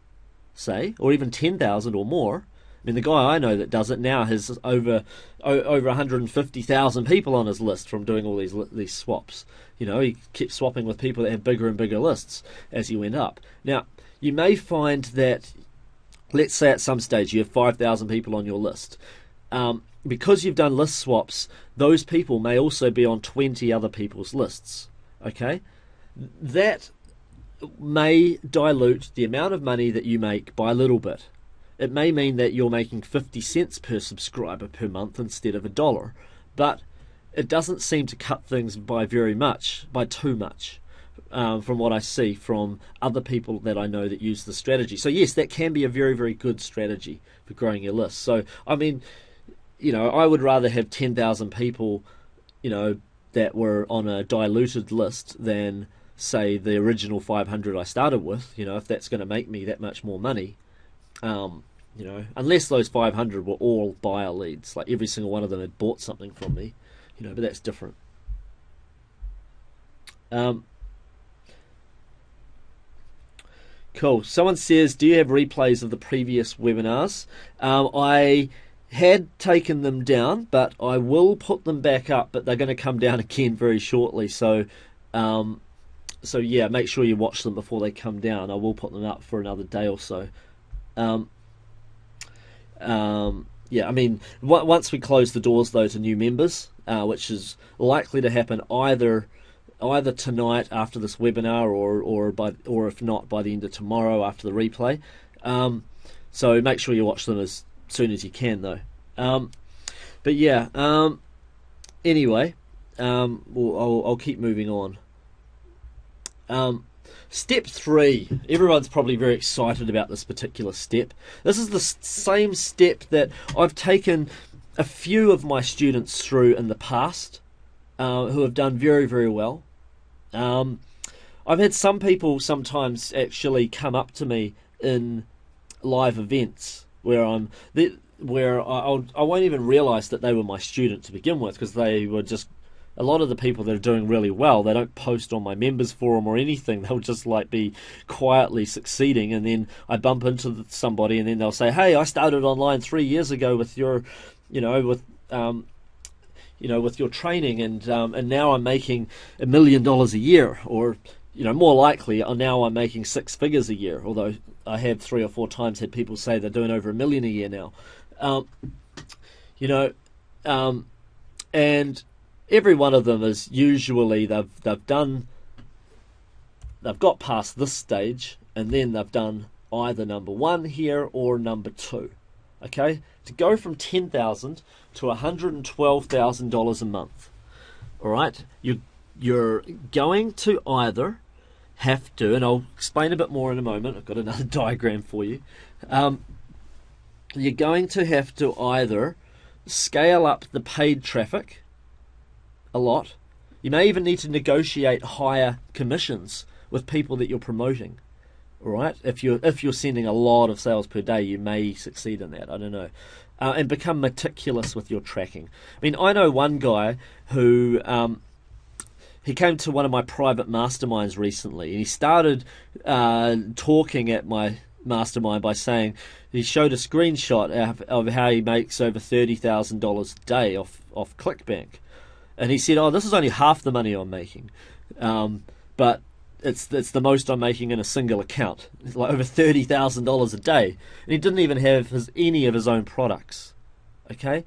say, or even 10,000 or more. I mean, the guy I know that does it now has over 150,000 people on his list from doing all these swaps. He kept swapping with people that have bigger and bigger lists as he went up. Now, you may find that, let's say at some stage you have 5,000 people on your list. Because you've done list swaps, those people may also be on 20 other people's lists. Okay? That may dilute the amount of money that you make by a little bit. It may mean that you're making 50 cents per subscriber per month instead of $1, but it doesn't seem to cut things by too much, from what I see from other people that I know that use the strategy. So yes, that can be a very, very good strategy for growing your list. So, I mean, I would rather have 10,000 people, that were on a diluted list than, say, the original 500 I started with, if that's going to make me that much more money. Unless those 500 were all buyer leads, like every single one of them had bought something from me, but that's different. Cool. Someone says, do you have replays of the previous webinars? I had taken them down, but I will put them back up, but they're going to come down again very shortly. So yeah, make sure you watch them before they come down. I will put them up for another day or so. yeah, I mean, once we close the doors though to new members, which is likely to happen either tonight after this webinar, or if not by the end of tomorrow after the replay. So make sure you watch them as soon as you can though. But yeah, anyway, I'll keep moving on. Step 3. Everyone's probably very excited about this particular step. This is the same step that I've taken a few of my students through in the past, who have done very, very well. I've had some people sometimes actually come up to me in live events where I won't even realise that they were my student to begin with, because they were just, a lot of the people that are doing really well, they don't post on my members forum or anything. They'll just like be quietly succeeding, and then I bump into somebody, and then they'll say, "Hey, I started online 3 years ago with your, with your training, and now I'm making $1 million a year," or more likely, now I'm making 6 figures a year. Although I have 3 or 4 times had people say they're doing over $1 million a year now, and every one of them is usually they've got past this stage, and then they've done either number 1 here or number 2. Okay, to go from $10,000 to $112,000 a month. All right, you're going to either have to, and I'll explain a bit more in a moment. I've got another diagram for you. You're going to have to either scale up the paid traffic a lot. You may even need to negotiate higher commissions with people that you're promoting. All right, if you're sending a lot of sales per day, you may succeed in that. I don't know, and become meticulous with your tracking. I mean, I know one guy who he came to one of my private masterminds recently, and he started talking at my mastermind by saying he showed a screenshot of how he makes over $30,000 a day off ClickBank. And he said, "Oh, this is only half the money I'm making, but it's the most I'm making in a single account. It's like over $30,000 a day." And he didn't even have any of his own products. Okay,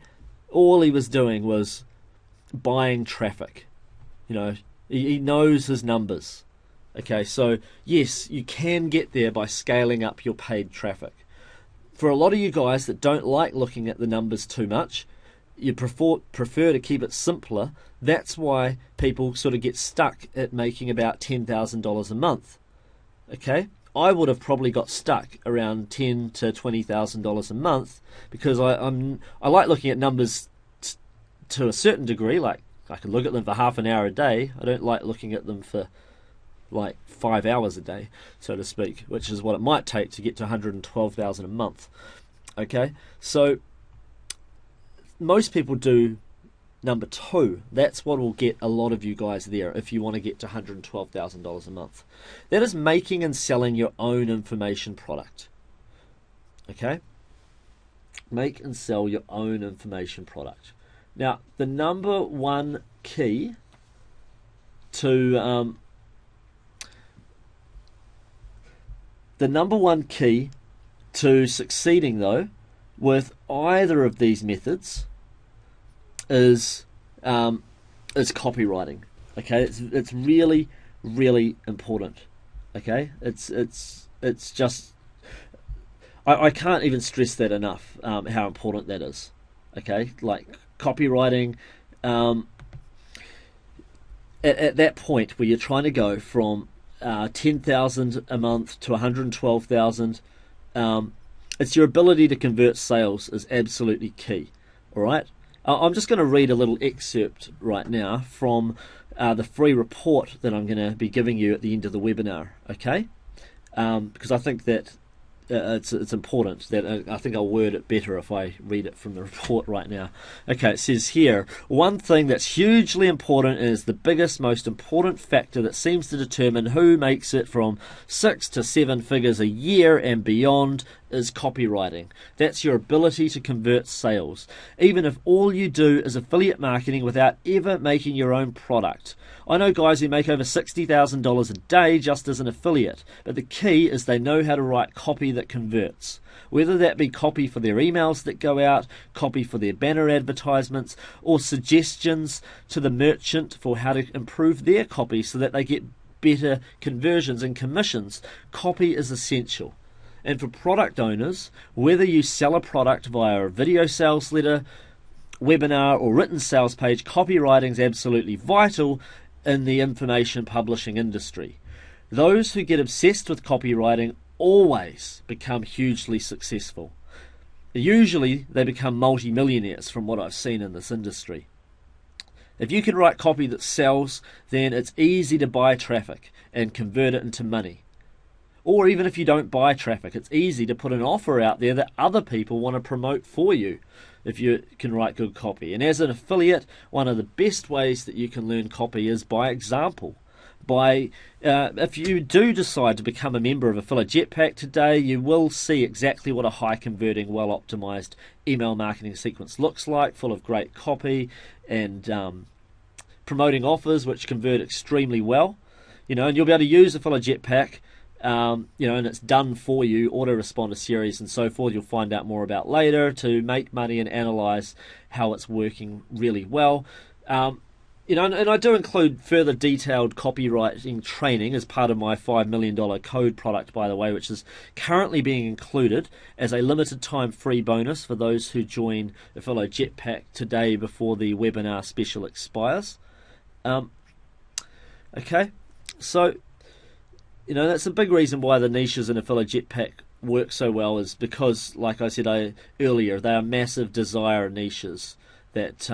all he was doing was buying traffic. He knows his numbers. Okay, so yes, you can get there by scaling up your paid traffic. For a lot of you guys that don't like looking at the numbers too much, you prefer to keep it simpler. That's why people sort of get stuck at making about $10,000 a month. Okay, I would have probably got stuck around $10,000 to $20,000 a month, because I like looking at numbers to a certain degree. Like, I can look at them for half an hour a day. I don't like looking at them for like 5 hours a day, so to speak, which is what it might take to get to $112,000 a month. Okay, so most people do number 2. That's what will get a lot of you guys there if you want to get to $112,000 a month. That is making and selling your own information product. Okay? Make and sell your own information product. Now, the number one key to succeeding though with either of these methods is copywriting. Okay, it's really, really important. Okay, it's just I can't even stress that enough, how important that is. Okay, like copywriting, at that point where you're trying to go from $10,000 a month to $112,000, it's your ability to convert sales is absolutely key. All right, I'm just going to read a little excerpt right now from the free report that I'm going to be giving you at the end of the webinar. Okay, because I think that it's important. That I think I'll word it better if I read it from the report right now. Okay, it says here, one thing that's hugely important and is the biggest, most important factor that seems to determine who makes it from 6 to 7 figures a year and beyond is copywriting. That's your ability to convert sales, even if all you do is affiliate marketing without ever making your own product. I know guys who make over $60,000 a day just as an affiliate, but the key is they know how to write copy that converts, whether that be copy for their emails that go out, copy for their banner advertisements, or suggestions to the merchant for how to improve their copy so that they get better conversions and commissions. Copy is essential. And for product owners, whether you sell a product via a video sales letter, webinar, or written sales page, copywriting is absolutely vital in the information publishing industry. Those who get obsessed with copywriting always become hugely successful. Usually they become multi-millionaires from what I've seen in this industry. If you can write copy that sells, then it's easy to buy traffic and convert it into money. Or even if you don't buy traffic, it's easy to put an offer out there that other people want to promote for you if you can write good copy. And as an affiliate, one of the best ways that you can learn copy is by example. If you do decide to become a member of Affiliate Jetpack today, you will see exactly what a high converting, well optimized email marketing sequence looks like, full of great copy and promoting offers which convert extremely well. And you'll be able to use Affiliate Jetpack, and it's done for you, autoresponder series and so forth. You'll find out more about later to make money and analyze how it's working really well. And I do include further detailed copywriting training as part of my $5 million code product, by the way, which is currently being included as a limited time free bonus for those who join Affiliate Jetpack today before the webinar special expires. Okay, so that's a big reason why the niches in Affiliate Jetpack work so well, is because, like I said earlier, they are massive desire niches that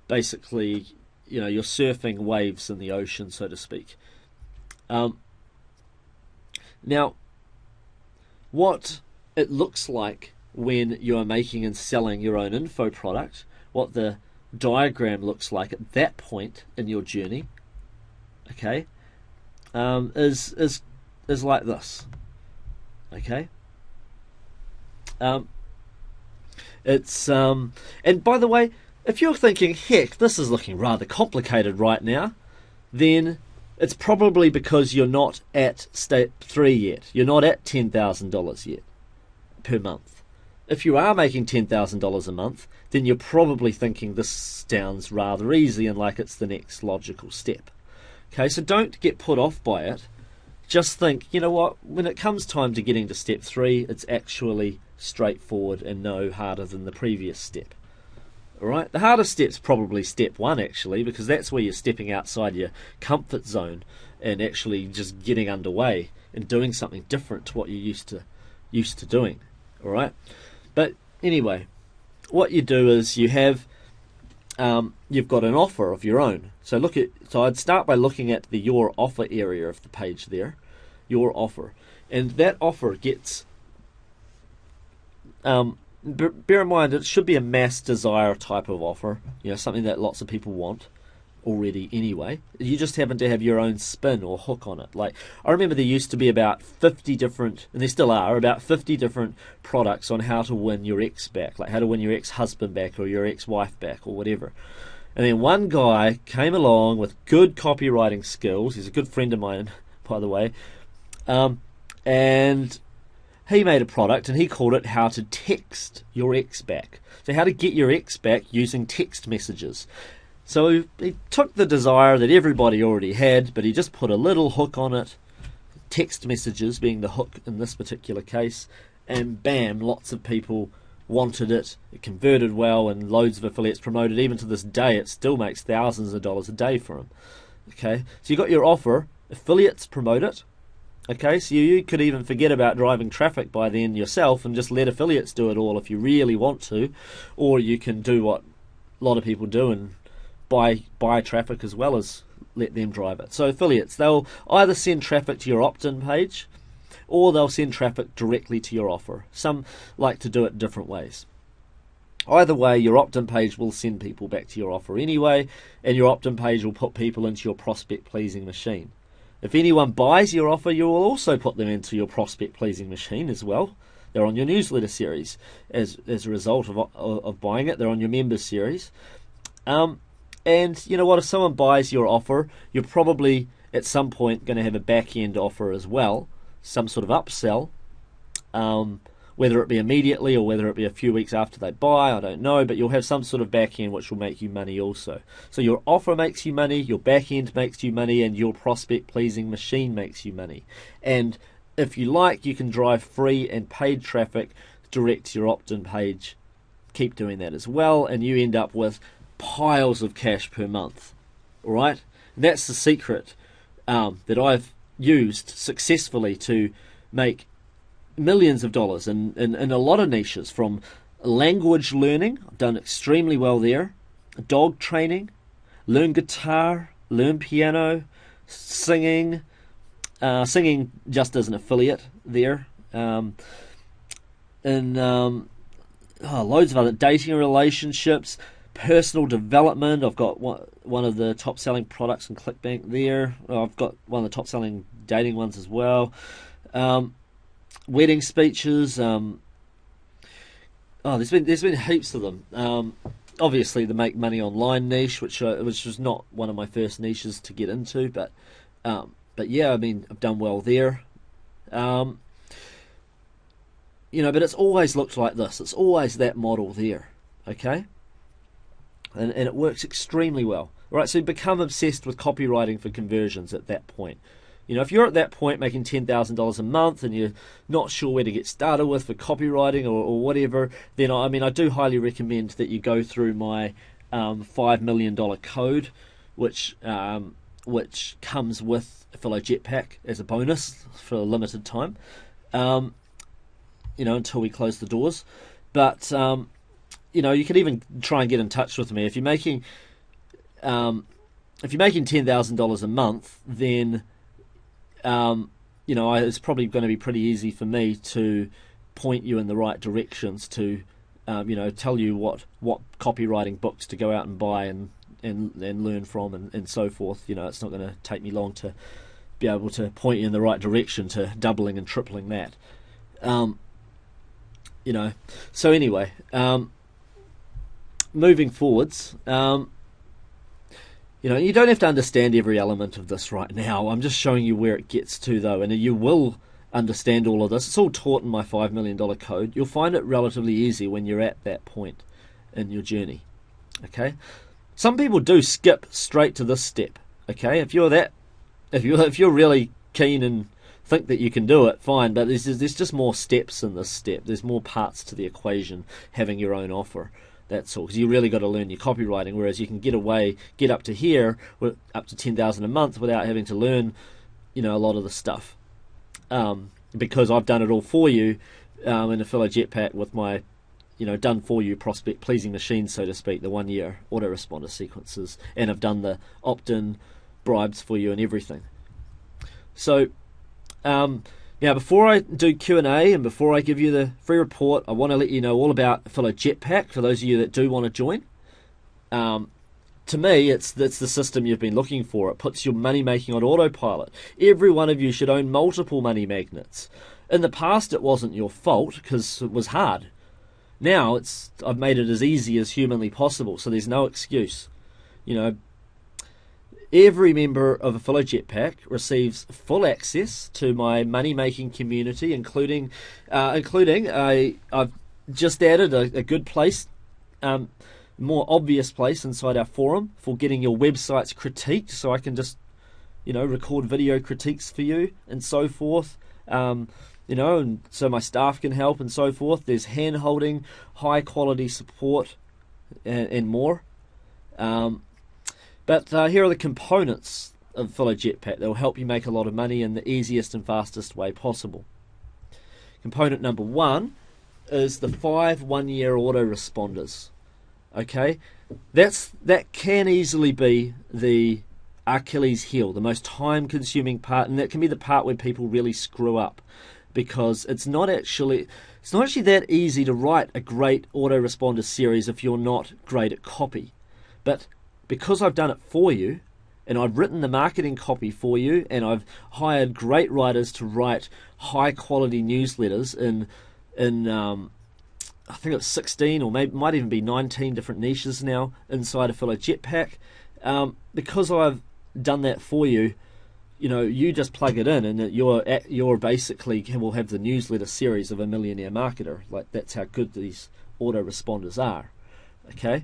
basically, you're surfing waves in the ocean, so to speak. Now, what it looks like when you are making and selling your own info product, what the diagram looks like at that point in your journey, okay, is like this. Okay. It's and by the way, if you're thinking, heck, this is looking rather complicated right now, then it's probably because you're not at step 3 yet. You're not at $10,000 yet per month. If you are making $10,000 a month, then you're probably thinking this sounds rather easy and like it's the next logical step. Okay, so don't get put off by it. Just think, you know what, when it comes time to getting to step 3, it's actually straightforward and no harder than the previous step. Alright, the hardest step's probably step 1 actually, because that's where you're stepping outside your comfort zone and actually just getting underway and doing something different to what you're used to doing. Alright, but anyway, what you do is you have you've got an offer of your own. So I'd start by looking at the your offer area of the page there, your offer, and that offer gets bear in mind it should be a mass desire type of offer, something that lots of people want already anyway. You just happen to have your own spin or hook on it. Like, I remember there used to be about 50 different, and there still are, about 50 different products on how to win your ex back, like how to win your ex-husband back or your ex-wife back or whatever. And then one guy came along with good copywriting skills. He's a good friend of mine, by the way, and he made a product and he called it How to Text Your Ex Back. So how to get your ex back using text messages. So he took the desire that everybody already had, but he just put a little hook on it, text messages being the hook in this particular case, and bam, lots of people wanted it. It converted well, and loads of affiliates promoted. Even to this day, it still makes thousands of dollars a day for them. Okay, so you got your offer, affiliates promote it. Okay, so you could even forget about driving traffic by then yourself and just let affiliates do it all if you really want to, or you can do what a lot of people do and buy traffic as well as let them drive it. So affiliates, they'll either send traffic to your opt-in page or they'll send traffic directly to your offer. Some like to do it different ways. Either way, your opt-in page will send people back to your offer anyway, and your opt-in page will put people into your prospect-pleasing machine. If anyone buys your offer, you will also put them into your prospect-pleasing machine as well. They're on your newsletter series as a result of buying it. They're on your members series. And you know what? If someone buys your offer, you're probably at some point going to have a back-end offer as well, some sort of upsell. Whether it be immediately or whether it be a few weeks after they buy, I don't know, but you'll have some sort of back end which will make you money also. So your offer makes you money, your back end makes you money, and your prospect pleasing machine makes you money. And if you like, you can drive free and paid traffic direct to your opt-in page. Keep doing that as well, and you end up with piles of cash per month. All right? And that's the secret that I've used successfully to make millions of dollars in a lot of niches, from language learning. I've done extremely well there. Dog training, learn guitar, learn piano, singing. Singing just as an affiliate there. Loads of other dating and relationships, personal development. I've got one of the top selling products in ClickBank there. I've got one of the top selling dating ones as well. Wedding speeches. There's been heaps of them. Obviously, the make money online niche, which was not one of my first niches to get into, but yeah, I mean, I've done well there. But it's always looked like this. It's always that model there, okay? And it works extremely well. All right, so become obsessed with copywriting for conversions at that point. If you're at that point making $10,000 a month and you're not sure where to get started with for copywriting or whatever, then I do highly recommend that you go through my $5 million code, which comes with Affilo Jetpack as a bonus for a limited time, until we close the doors. But you can even try and get in touch with me if you're making $10,000 a month. Then it's probably going to be pretty easy for me to point you in the right directions to tell you what copywriting books to go out and buy and learn from and so forth. It's not going to take me long to be able to point you in the right direction to doubling and tripling that. So anyway, moving forwards, you don't have to understand every element of this right now. I'm just showing you where it gets to, though, and you will understand all of this. It's all taught in my $5 million code. You'll find it relatively easy when you're at that point in your journey. Okay. Some people do skip straight to this step. Okay, if you're really keen and think that you can do it, fine. But there's just more steps in this step. There's more parts to the equation. Having your own offer, that's all. Because you really got to learn your copywriting. Whereas you can get up to here, up to $10,000 a month, without having to learn, a lot of the stuff. Because I've done it all for you in Affilo Jetpack with my done for you prospect pleasing machine, so to speak, the 1 year autoresponder sequences, and I've done the opt-in bribes for you and everything. So now before I do Q&A and before I give you the free report, I want to let you know all about Affilo Jetpack for those of you that do want to join. To me, it's the system you've been looking for. It puts your money making on autopilot. Every one of you should own multiple money magnets. In the past, it wasn't your fault because it was hard. Now I've made it as easy as humanly possible, so there's no excuse. Every member of Affilo Jetpack receives full access to my money-making community, including I've just added a good place, more obvious place inside our forum for getting your websites critiqued, so I can just record video critiques for you and so forth. And so my staff can help and so forth. There's hand-holding, high-quality support, and more. But here are the components of Affilo Jetpack that will help you make a lot of money in the easiest and fastest way possible. Component number 1 is the 5 one-year autoresponders. Okay, that can easily be the Achilles heel, the most time-consuming part, and that can be the part where people really screw up. Because it's not actually that easy to write a great autoresponder series if you're not great at copy. But because I've done it for you, and I've written the marketing copy for you, and I've hired great writers to write high quality newsletters in I think it's 16 or maybe might even be 19 different niches now inside Affilo Jetpack. Because I've done that for you, you just plug it in, and you're basically will have the newsletter series of a millionaire marketer. Like, that's how good these autoresponders are. Okay,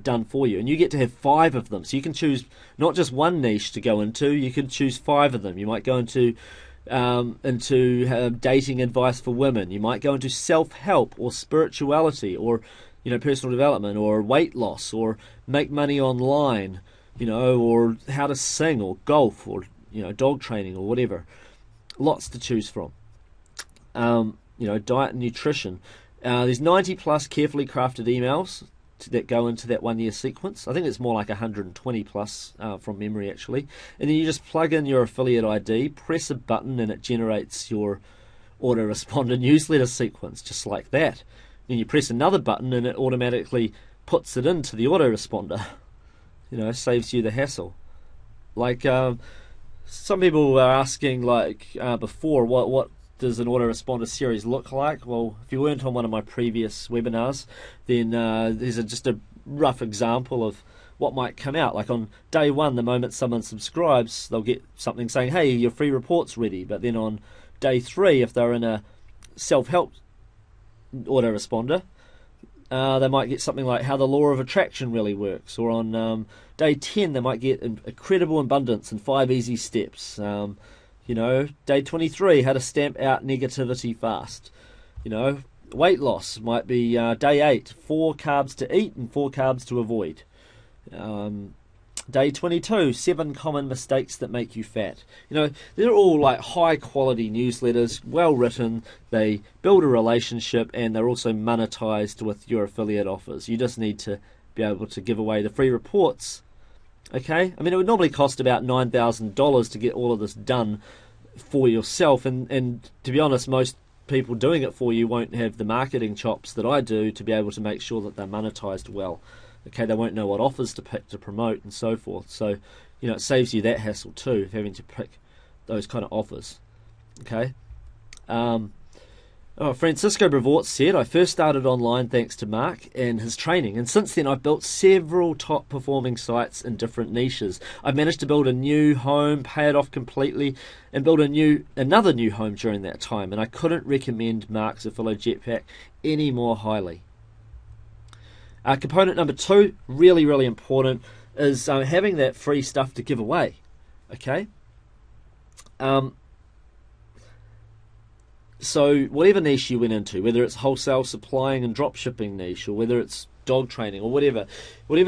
done for you, and you get to have 5 of them. So you can choose not just one niche to go into. You can choose 5 of them. You might go into dating advice for women. You might go into self-help or spirituality, or personal development, or weight loss, or make money online, or how to sing, or golf, or dog training, or whatever. Lots to choose from. Diet and nutrition. There's 90 plus carefully crafted emails that go into that 1 year sequence. I think it's more like 120 plus from memory, actually. And then you just plug in your affiliate ID, press a button, and it generates your autoresponder newsletter sequence, just like that. Then you press another button and it automatically puts it into the autoresponder. Saves you the hassle. Like, some people are asking, before, what does an autoresponder series look like? Well, if you weren't on one of my previous webinars, then there's just a rough example of what might come out. Like, on day 1, the moment someone subscribes, they'll get something saying, hey, your free report's ready. But then on day 3, if they're in a self-help autoresponder, they might get something like how the law of attraction really works. Or on day 10, they might get incredible abundance and 5 easy steps. Day 23, how to stamp out negativity fast. Weight loss might be day 8, 4 carbs to eat and 4 carbs to avoid. Day 22, 7 common mistakes that make you fat. They're all like high quality newsletters, well written, they build a relationship, and they're also monetized with your affiliate offers. You just need to be able to give away the free reports. Okay? I mean, it would normally cost about $9,000 to get all of this done for yourself, and to be honest, most people doing it for you won't have the marketing chops that I do to be able to make sure that they're monetized well. Okay, they won't know what offers to pick to promote and so forth. So, it saves you that hassle too, having to pick those kind of offers. Okay. Francisco Brevort said, I first started online thanks to Mark and his training, and since then I've built several top performing sites in different niches. I've managed to build a new home, pay it off completely, and build another new home during that time, and I couldn't recommend Mark's Affilo Jetpack any more highly. Component number 2, really, really important, is having that free stuff to give away. Okay? So whatever niche you went into, whether it's wholesale supplying and drop shipping niche, or whether it's dog training, or whatever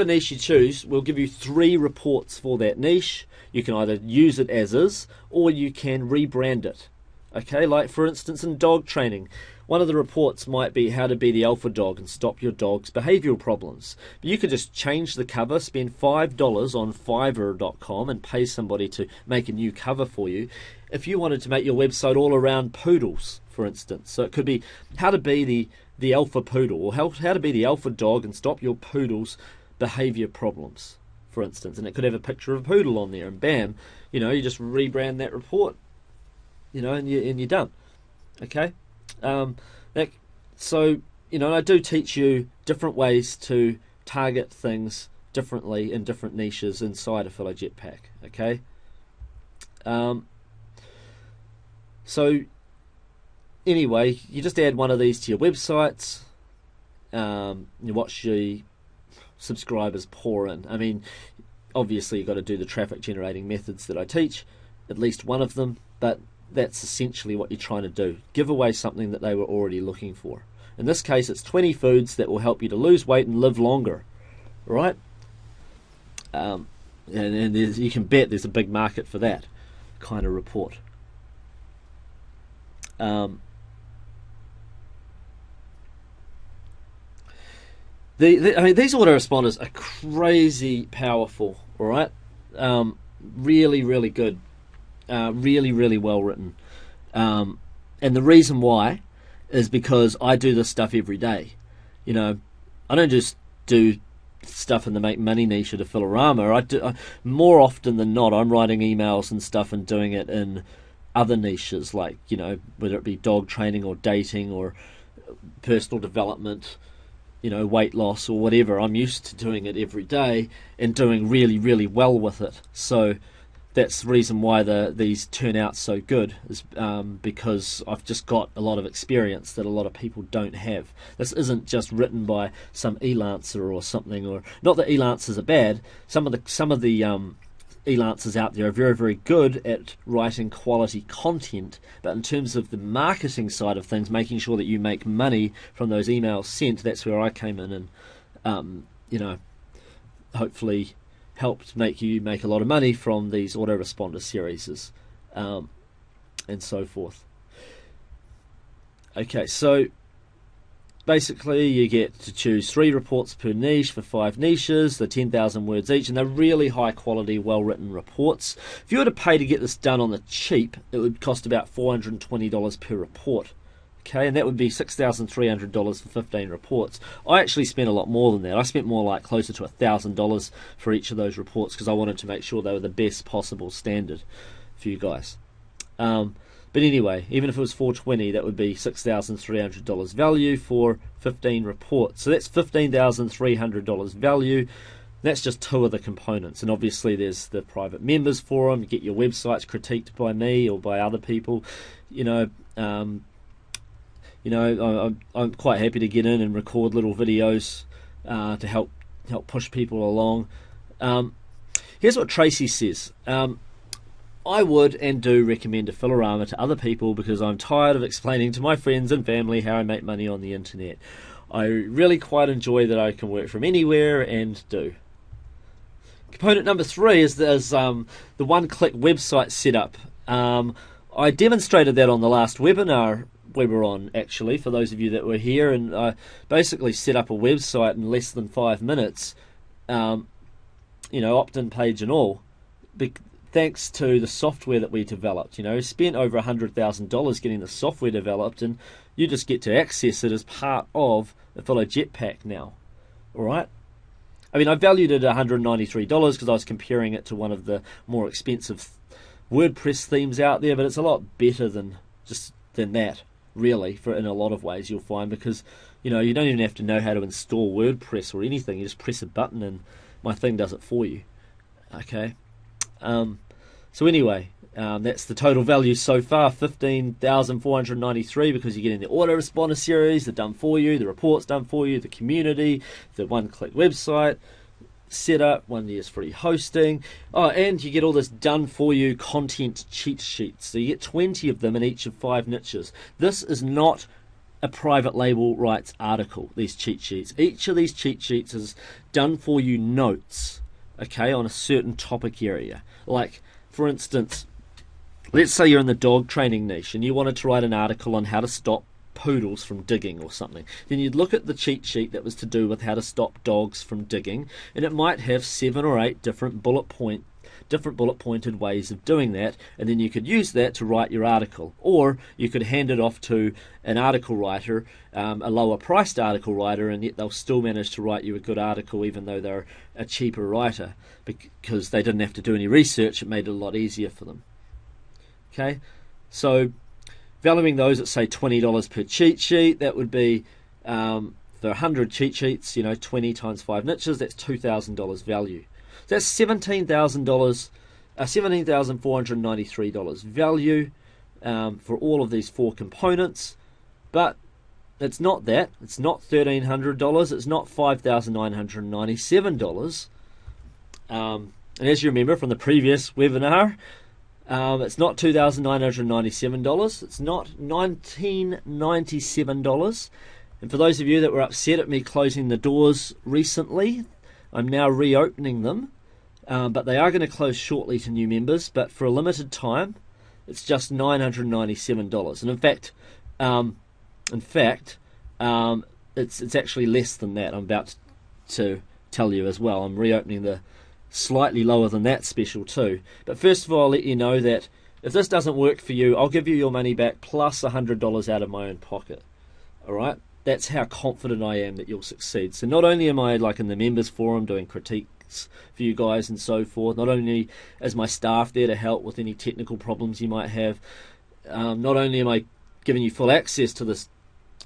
niche you choose, we'll give you 3 reports for that niche. You can either use it as is, or you can rebrand it. Okay, like for instance in dog training, one of the reports might be how to be the alpha dog and stop your dog's behavioural problems. But you could just change the cover, spend $5 on Fiverr.com and pay somebody to make a new cover for you. If you wanted to make your website all around poodles, for instance, so it could be how to be the alpha poodle, or how to be the alpha dog and stop your poodle's behaviour problems, for instance. And it could have a picture of a poodle on there, and bam, you just rebrand that report, and you're done. Okay. So I do teach you different ways to target things differently in different niches inside Affilo Jetpack. Okay. So anyway, you just add one of these to your websites. You watch the subscribers pour in. I mean, obviously you've got to do the traffic generating methods that I teach, at least one of them, but that's essentially what you're trying to do. Give away something that they were already looking for. In this case, it's 20 foods that will help you to lose weight and live longer. Right? And you can bet there's a big market for that kind of report. These autoresponders are crazy powerful. All right? Really, really good. Really, really well written. And the reason why is because I do this stuff every day. I don't just do stuff in the make money niche at Affilorama. More often than not, I'm writing emails and stuff and doing it in other niches, like, whether it be dog training or dating or personal development, weight loss or whatever. I'm used to doing it every day and doing really, really well with it. So that's the reason why these turn out so good, is because I've just got a lot of experience that a lot of people don't have. This isn't just written by some e-lancer or something, or not that e-lancers are bad. Some of the e-lancers out there are very, very good at writing quality content, but in terms of the marketing side of things, making sure that you make money from those emails sent, that's where I came in and hopefully helped make you make a lot of money from these autoresponder series and so forth. Okay, so basically you get to choose 3 reports per niche for 5 niches. They're 10,000 words each, and they're really high quality, well written reports. If you were to pay to get this done on the cheap, it would cost about $420 per report. Okay, and that would be $6,300 for 15 reports. I actually spent a lot more than that. I spent more like closer to $1,000 for each of those reports because I wanted to make sure they were the best possible standard for you guys. But anyway, even if it was $420, that would be $6,300 value for 15 reports. So that's $15,300 value. That's just 2 of the components. And obviously there's the private members forum. You get your websites critiqued by me or by other people. I'm quite happy to get in and record little videos to help push people along. Here's what Tracy says. I would and do recommend Affilorama to other people because I'm tired of explaining to my friends and family how I make money on the internet. I really quite enjoy that I can work from anywhere and do. Component number 3 is the one-click website setup. I demonstrated that on the last webinar we were on, actually, for those of you that were here, and I basically set up a website in less than 5 minutes, opt-in page and all, thanks to the software that we developed. Spent over $100,000 getting the software developed, and you just get to access it as part of Affilo Jetpack now. All right. I mean, I valued it at $193 because I was comparing it to one of the more expensive WordPress themes out there, but it's a lot better than that, really, in a lot of ways, you'll find, because you don't even have to know how to install WordPress or anything. You just press a button and my thing does it for you. Okay. So anyway, that's the total value so far, $15,493, because you're getting the autoresponder series, the done for you, the reports done for you, the community, the one-click website setup, 1 year's free hosting. Oh, and you get all this done for you content cheat sheets. So you get 20 of them in each of 5 niches. This is not a private label rights article, these cheat sheets. Each of these cheat sheets is done for you notes, okay, on a certain topic area. Like, for instance, let's say you're in the dog training niche and you wanted to write an article on how to stop poodles from digging or something. Then you'd look at the cheat sheet that was to do with how to stop dogs from digging, and it might have 7 or 8 different bullet pointed ways of doing that, and then you could use that to write your article. Or you could hand it off to an article writer, a lower priced article writer, and yet they'll still manage to write you a good article even though they're a cheaper writer, because they didn't have to do any research. It made it a lot easier for them. Okay, so valuing those at say $20 per cheat sheet, that would be for 100 cheat sheets, 20 times 5 niches, that's $2,000 value. So that's $17,493 value for all of these 4 components. But it's not that. It's not $1,300. It's not $5,997. And as you remember from the previous webinar, it's not $2,997. It's not $1,997. And for those of you that were upset at me closing the doors recently, I'm now reopening them. But they are going to close shortly to new members. But for a limited time, it's just $997. And in fact, it's actually less than that. I'm about to tell you as well. I'm reopening the slightly lower than that special too. But first of all, I'll let you know that if this doesn't work for you, I'll give you your money back plus $100 out of my own pocket. All right, that's how confident I am that you'll succeed. So not only am I like in the members forum doing critiques for you guys and so forth, not only is my staff there to help with any technical problems you might have, not only am I giving you full access to this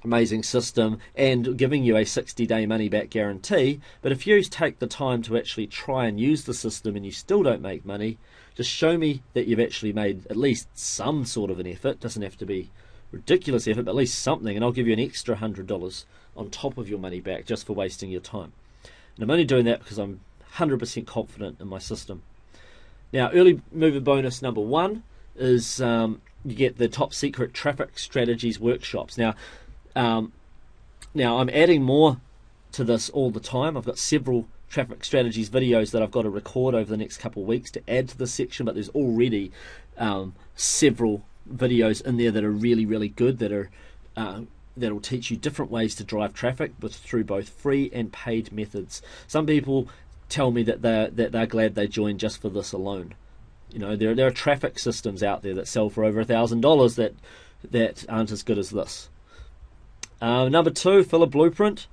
amazing system and giving you a 60-day money-back guarantee. But if you take the time to actually try and use the system and you still don't make money, just show me that you've actually made at least some sort of an effort. Doesn't have to be ridiculous effort, but at least something, and I'll give you an extra $100 on top of your money back just for wasting your time. And I'm only doing that because I'm 100% confident in my system. Now, early mover bonus number 1 is you get the top secret traffic strategies workshops. Now I'm adding more to this all the time. I've got several traffic strategies videos that I've got to record over the next couple of weeks to add to this section, but there's already several videos in there that are really, really good, that are that'll teach you different ways to drive traffic through both free and paid methods. Some people tell me that they're glad they joined just for this alone. You know, there are traffic systems out there that sell for over $1,000 that aren't as good as this. Number 2, Filler Blueprint.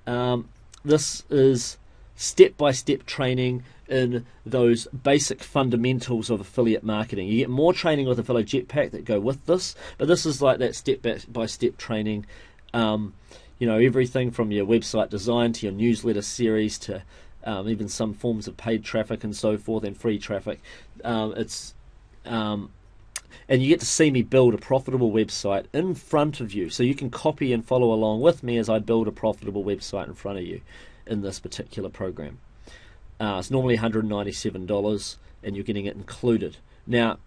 This is step-by-step training in those basic fundamentals of affiliate marketing. You get more training with Affiliate Jetpack that go with this, but this is like that step-by-step training. You know, everything from your website design to your newsletter series to even some forms of paid traffic and so forth, and free traffic. And you get to see me build a profitable website in front of you, so you can copy and follow along with me as I build a profitable website in front of you in this particular program. It's normally $197 and you're getting it included. Now,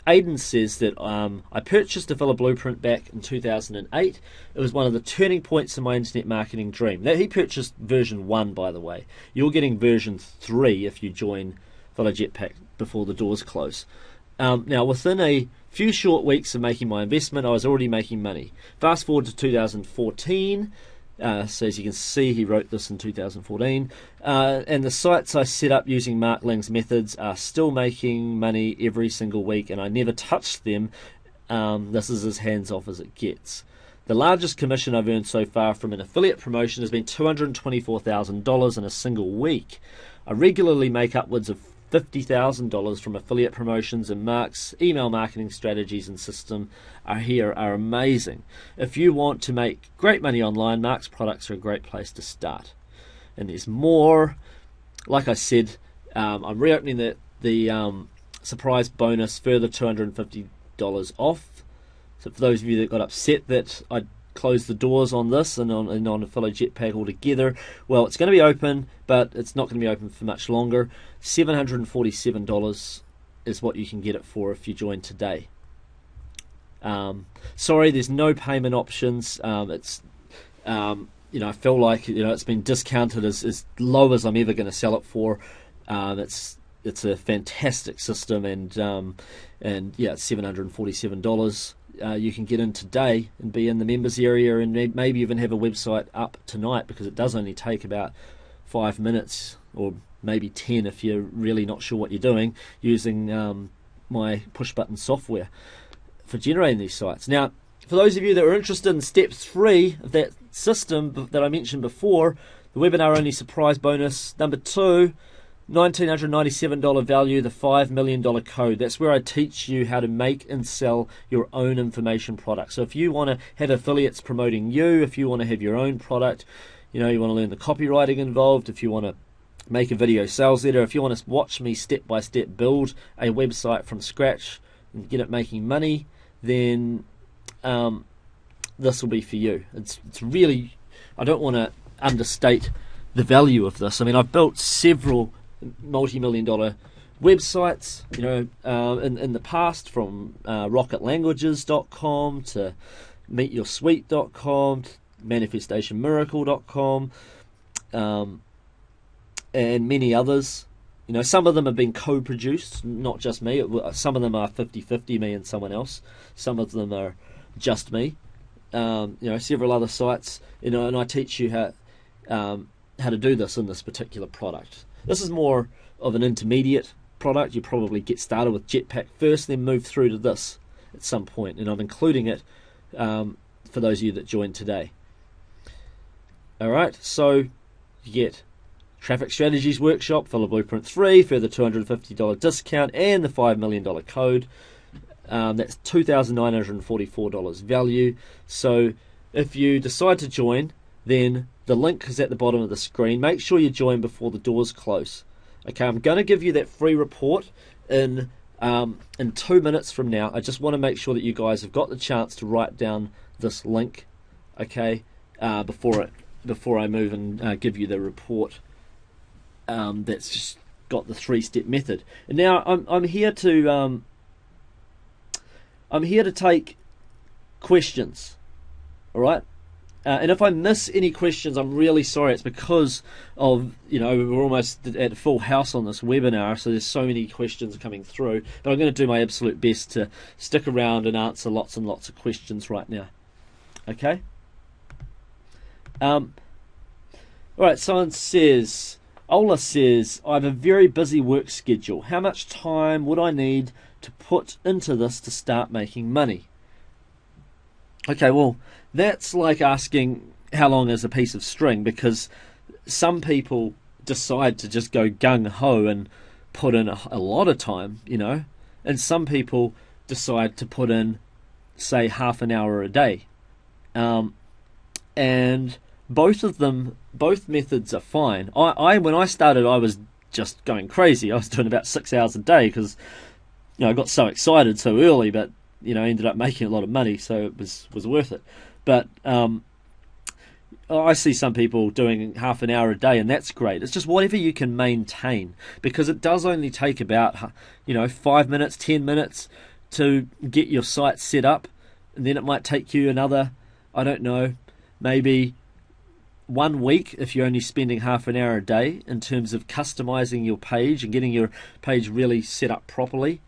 Aidan says that I purchased the Filler Blueprint back in 2008. It was one of the turning points in my internet marketing dream. Now, he purchased version 1, by the way. You're getting version 3 if you join Filler Jetpack before the doors close. Now, within a few short weeks of making my investment, I was already making money. Fast forward to 2014. So as you can see, he wrote this in 2014. And the sites I set up using Mark Lang's methods are still making money every single week, and I never touched them. This is as hands-off as it gets. The largest commission I've earned so far from an affiliate promotion has been $224,000 in a single week. I regularly make upwards of $50,000 from affiliate promotions, and Mark's email marketing strategies and system are amazing. If you want to make great money online, Mark's products are a great place to start. And there's more. Like I said, I'm reopening the surprise bonus, further $250 off. So for those of you that got upset that I close the doors on this and on Affiliate Jetpack altogether, well, it's going to be open, but it's not going to be open for much longer. $747 is what you can get it for if you join today. Sorry, there's no payment options. It's I feel like it's been discounted as low as I'm ever going to sell it for. It's a fantastic system, and yeah, it's $747. You can get in today and be in the members area, and maybe even have a website up tonight, because it does only take about 5 minutes, or maybe 10 if you're really not sure what you're doing, using my push button software for generating these sites. Now, for those of you that are interested in step 3 of that system that I mentioned before, the webinar only surprise bonus number 2, $1,997 value, the $5 million code. That's where I teach you how to make and sell your own information product. So if you want to have affiliates promoting you, if you want to have your own product, you want to learn the copywriting involved, if you want to make a video sales letter, if you want to watch me step by step build a website from scratch and get it making money, then this will be for you. It's really, I don't want to understate the value of this. I mean, I've built several multi-million-dollar websites, in the past, from rocketlanguages.com to meetyoursuite.com, manifestationmiracle.com, and many others. Some of them have been co-produced, not just me. Some of them are 50-50, me and someone else. Some of them are just me. Several other sites, and I teach you how to do this in this particular product. This is more of an intermediate product. You probably get started with Jetpack first, then move through to this at some point, and I'm including it for those of you that joined today. Alright, so you get Traffic Strategies Workshop, Filler Blueprint 3, further $250 discount, and the $5 million code. That's $2,944 value. So if you decide to join, then the link is at the bottom of the screen. Make sure you join before the doors close. Okay, I'm going to give you that free report in 2 minutes from now. I just want to make sure that you guys have got the chance to write down this link, okay, before I move and give you the report. That's just got the 3-step method. And now I'm here to take questions. All right. And if I miss any questions, I'm really sorry. It's because of, we're almost at full house on this webinar, so there's so many questions coming through. But I'm going to do my absolute best to stick around and answer lots and lots of questions right now. Okay? All right, Ola says, I have a very busy work schedule. How much time would I need to put into this to start making money? Okay, well, that's like asking how long is a piece of string, because some people decide to just go gung-ho and put in a lot of time, and some people decide to put in, say, half an hour a day. And both methods are fine. When I started, I was just going crazy. I was doing about 6 hours a day because, I got so excited so early, but ended up making a lot of money, so it was worth it. But I see some people doing half an hour a day, and that's great. It's just whatever you can maintain, because it does only take about 5 minutes, 10 minutes to get your site set up, and then it might take you another, I don't know, maybe 1 week if you're only spending half an hour a day in terms of customizing your page and getting your page really set up properly.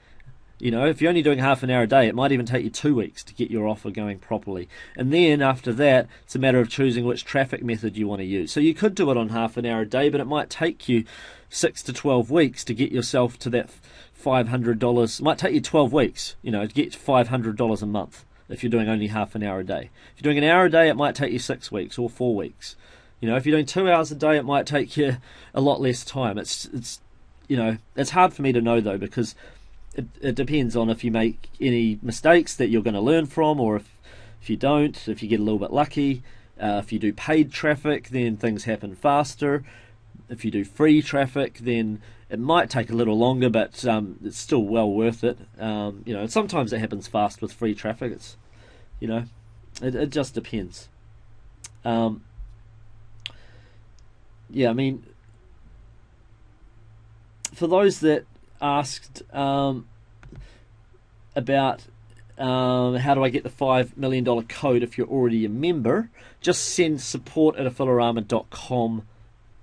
If you're only doing half an hour a day, it might even take you 2 weeks to get your offer going properly. And then after that, it's a matter of choosing which traffic method you want to use. So you could do it on half an hour a day, but it might take you 6 to 12 weeks to get yourself to that $500. It might take you 12 weeks, to get $500 a month if you're doing only half an hour a day. If you're doing an hour a day, it might take you 6 weeks or 4 weeks. If you're doing 2 hours a day, it might take you a lot less time. It's hard for me to know, though, because it depends on if you make any mistakes that you're going to learn from, or if you don't, if you get a little bit lucky. If you do paid traffic, then things happen faster. If you do free traffic, then it might take a little longer, but it's still well worth it. Sometimes it happens fast with free traffic. It's, it just depends. For those that asked about how do I get the $5 million code if you're already a member, just send support@affilorama.com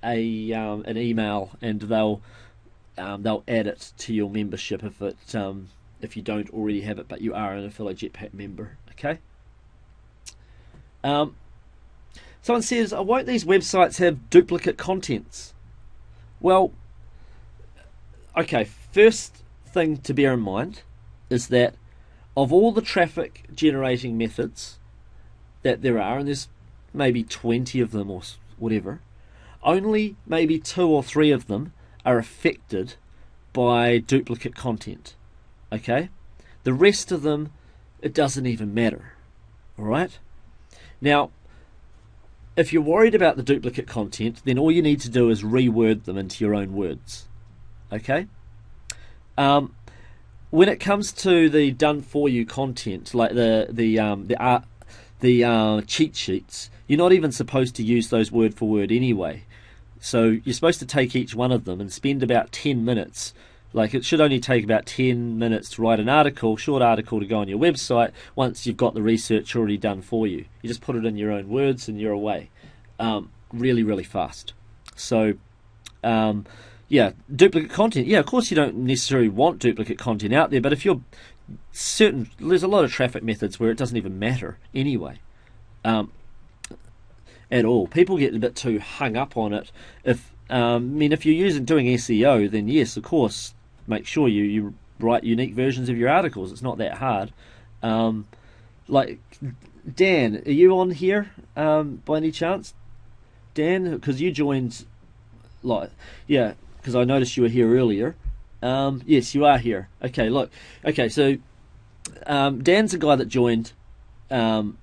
an email, and they'll add it to your membership if you don't already have it, but you are an Affiliate Jetpack member. Okay. Someone says, won't these websites have duplicate contents? Well, okay, first thing to bear in mind is that of all the traffic generating methods that there are, and there's maybe 20 of them or whatever, only maybe 2 or 3 of them are affected by duplicate content. Okay? The rest of them, it doesn't even matter. Alright? Now, if you're worried about the duplicate content, then all you need to do is reword them into your own words. Okay? When it comes to the done-for-you content, like the cheat sheets, you're not even supposed to use those word for word anyway. So you're supposed to take each one of them and spend about 10 minutes. Like, it should only take about 10 minutes to write an article, short article to go on your website, once you've got the research already done for you. You just put it in your own words and you're away. Really, really fast. So, duplicate content. Yeah, of course you don't necessarily want duplicate content out there, but if you're certain, there's a lot of traffic methods where it doesn't even matter anyway. At all. People get a bit too hung up on it. If you're doing SEO, then yes, of course, make sure you write unique versions of your articles. It's not that hard. Like, Dan, are you on here by any chance? Dan, because you joined, because I noticed you were here earlier. Yes, you are here. Okay, look. Okay, so Dan's a guy that joined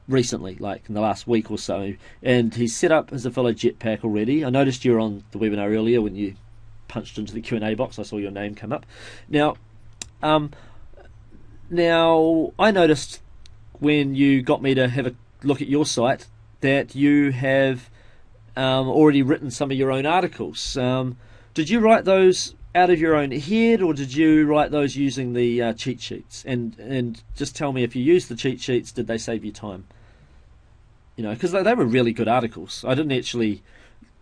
recently, like in the last week or so, and he's set up his Affilo Jetpack already. I noticed you were on the webinar earlier when you punched into the Q&A box. I saw your name come up. Now I noticed when you got me to have a look at your site that you have already written some of your own articles. Did you write those out of your own head, or did you write those using the cheat sheets? And just tell me, if you used the cheat sheets, did they save you time? You know, because they were really good articles. I didn't actually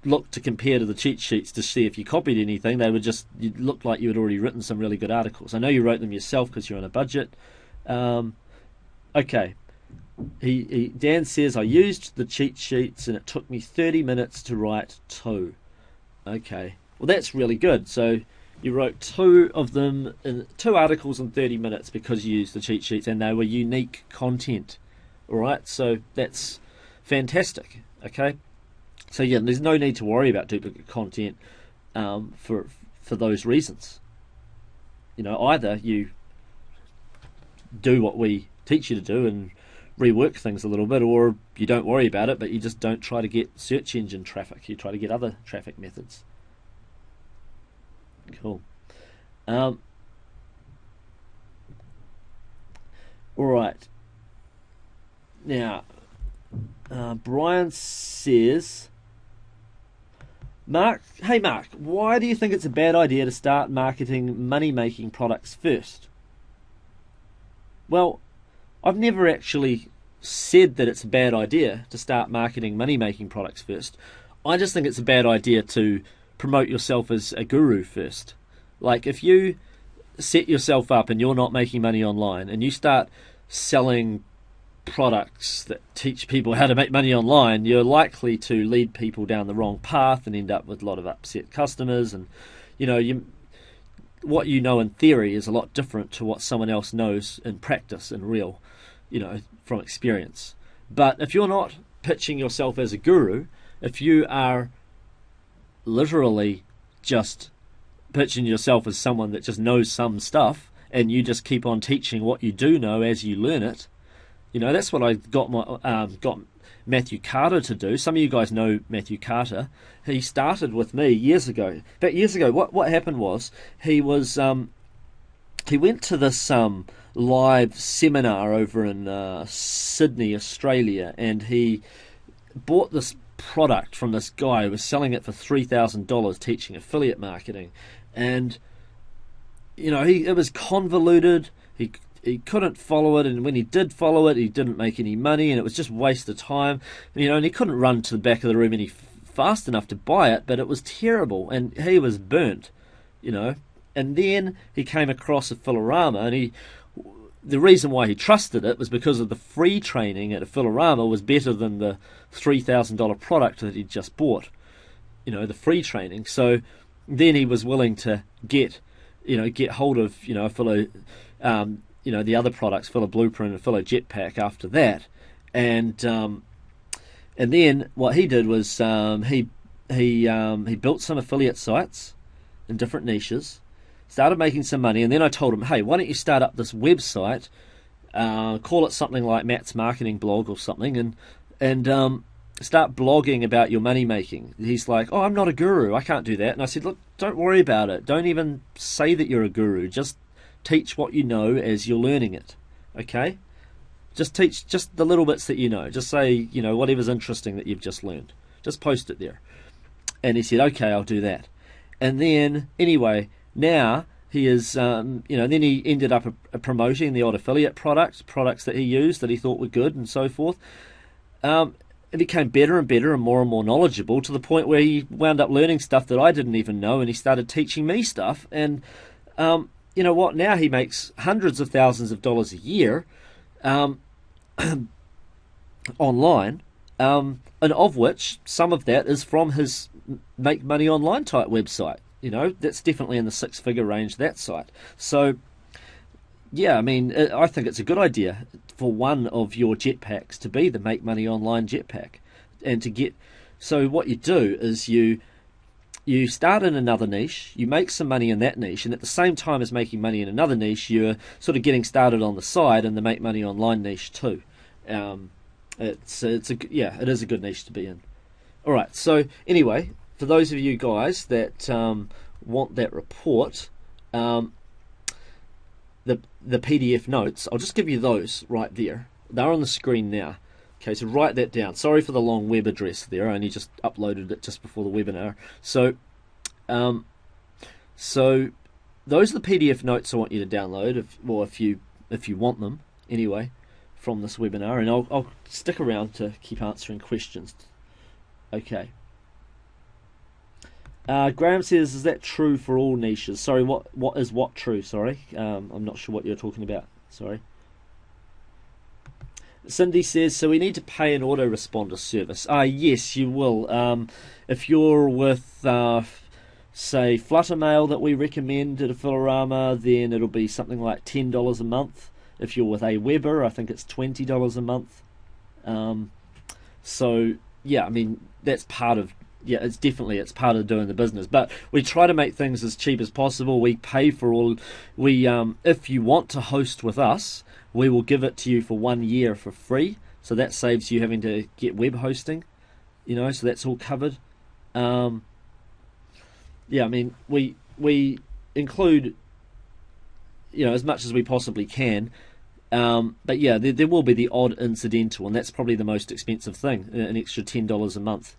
look to compare to the cheat sheets to see if you copied anything. They were just, you looked like you had already written some really good articles. I know you wrote them yourself because you're on a budget. Okay. Dan says, I used the cheat sheets and it took me 30 minutes to write 2. Okay. Well, that's really good. So you wrote 2 of them, 2 articles in 30 minutes because you used the cheat sheets and they were unique content. All right. So that's fantastic. Okay. So yeah, there's no need to worry about duplicate content for those reasons. You know, either you do what we teach you to do and rework things a little bit, or you don't worry about it, but you just don't try to get search engine traffic. You try to get other traffic methods. Cool. All right. Now, Brian says, Mark, hey Mark, why do you think it's a bad idea to start marketing money-making products first? Well, I've never actually said that it's a bad idea to start marketing money-making products first. I just think it's a bad idea to promote yourself as a guru first. Like, if you set yourself up and you're not making money online and you start selling products that teach people how to make money online, you're likely to lead people down the wrong path and end up with a lot of upset customers. And what you know in theory is a lot different to what someone else knows in practice and real, from experience. But if you're not pitching yourself as a guru, if you are literally just pitching yourself as someone that just knows some stuff and you just keep on teaching what you do know as you learn it, that's what I got Matthew Carter to do. Some of you guys know Matthew Carter. He started with me years ago. In fact, years ago, what happened was he went to this live seminar over in Sydney, Australia, and he bought this product from this guy who was selling it for $3,000, teaching affiliate marketing, and it was convoluted. He couldn't follow it, and when he did follow it, he didn't make any money, and it was just waste of time. And he couldn't run to the back of the room any fast enough to buy it, but it was terrible, and he was burnt, And then he came across Affilorama, and the reason why he trusted it was because of the free training at Affilorama was better than the $3,000 product that he'd just bought, the free training. So then he was willing to get hold of, Affilo, the other products, Affilo Blueprint and Affilo Jetpack after that. And then what he did was he built some affiliate sites in different niches, started making some money, and then I told him, hey, why don't you start up this website, call it something like Matt's Marketing Blog or something, and start blogging about your money making. He's like, oh, I'm not a guru, I can't do that. And I said, look, don't worry about it. Don't even say that you're a guru. Just teach what you know as you're learning it, okay? Just teach just the little bits that you know. Just say, whatever's interesting that you've just learned. Just post it there. And he said, okay, I'll do that. And then, anyway, now he is, then he ended up promoting the odd affiliate products that he used that he thought were good and so forth. It became better and better and more knowledgeable, to the point where he wound up learning stuff that I didn't even know, and he started teaching me stuff. And you know what? Now he makes hundreds of thousands of dollars a year online, and of which some of that is from his Make Money Online type website. That's definitely in the 6-figure range, that site. So, yeah, I mean, I think it's a good idea for one of your jetpacks to be the Make Money Online jetpack. And so what you do is you you start in another niche, you make some money in that niche, and at the same time as making money in another niche, you're sort of getting started on the side in the make money online niche too. It is a good niche to be in. All right. So anyway, for those of you guys that want that report, the PDF notes, I'll just give you those right there. They're on the screen now. Okay, so write that down. Sorry for the long web address there. I only just uploaded it just before the webinar. So those are the PDF notes I want you to download, if you want them anyway, from this webinar, and I'll stick around to keep answering questions. Okay. Graham says, "Is that true for all niches?" Sorry, what is true? Sorry, I'm not sure what you're talking about. Sorry. Cindy says, "So we need to pay an autoresponder service." Yes, you will. If you're with, say, Fluttermail that we recommend at Affilorama, then it'll be something like $10 a month. If you're with Aweber, I think it's $20 a month. So yeah, I mean that's part of. Yeah, it's part of doing the business. But we try to make things as cheap as possible. We pay for all. If you want to host with us, we will give it to you for 1 year for free. So that saves you having to get web hosting. So that's all covered. I mean we include as much as we possibly can. But yeah, there will be the odd incidental, and that's probably the most expensive thing, an extra $10 a month.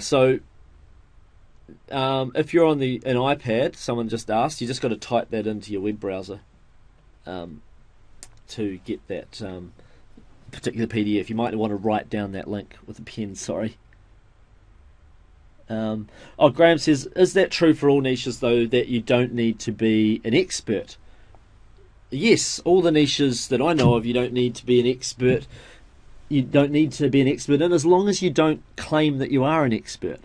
So if you're on an iPad, someone just asked, you just got to type that into your web browser to get that particular PDF. You might want to write down that link with a pen, sorry. Graham says, "Is that true for all niches though, that you don't need to be an expert?" Yes, all the niches that I know of, you don't need to be an expert. You don't need to be an expert in, as long as you don't claim that you are an expert.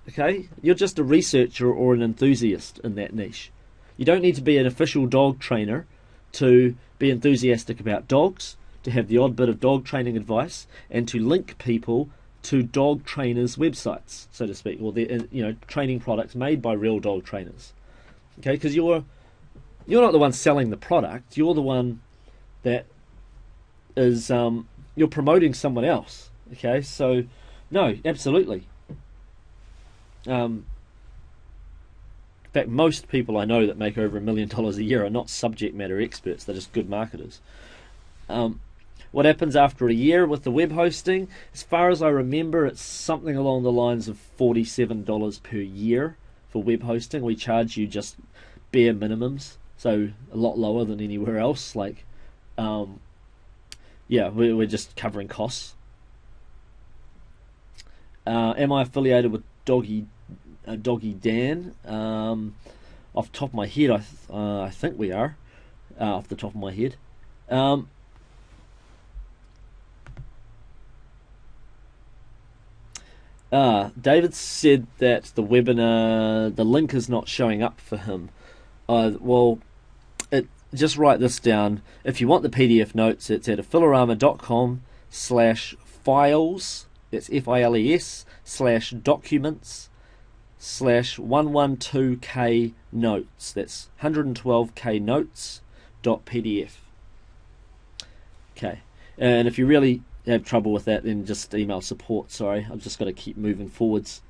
Okay? You're just a researcher or an enthusiast in that niche. You don't need to be an official dog trainer to be enthusiastic about dogs, to have the odd bit of dog training advice, and to link people to dog trainers' websites, so to speak, or the training products made by real dog trainers. Okay? Because you're not the one selling the product. You're the one that is you're promoting someone else. Okay, so no, absolutely. In fact, most people I know that make over $1 million a year are not subject matter experts. They're just good marketers. What happens after a year with the web hosting? As far as I remember, it's something along the lines of $47 per year for web hosting. We charge you just bare minimums. So a lot lower than anywhere else. We're just covering costs. Am I affiliated with Doggy Dan? Off the top of my head, I think we are. Off the top of my head. David said that the webinar, the link is not showing up for him. Just write this down. If you want the PDF notes, it's at affilorama.com/files. That's FILES/documents/112k notes. That's 112k notes.pdf. Okay. And if you really have trouble with that, then just email support. Sorry, I've just got to keep moving forwards.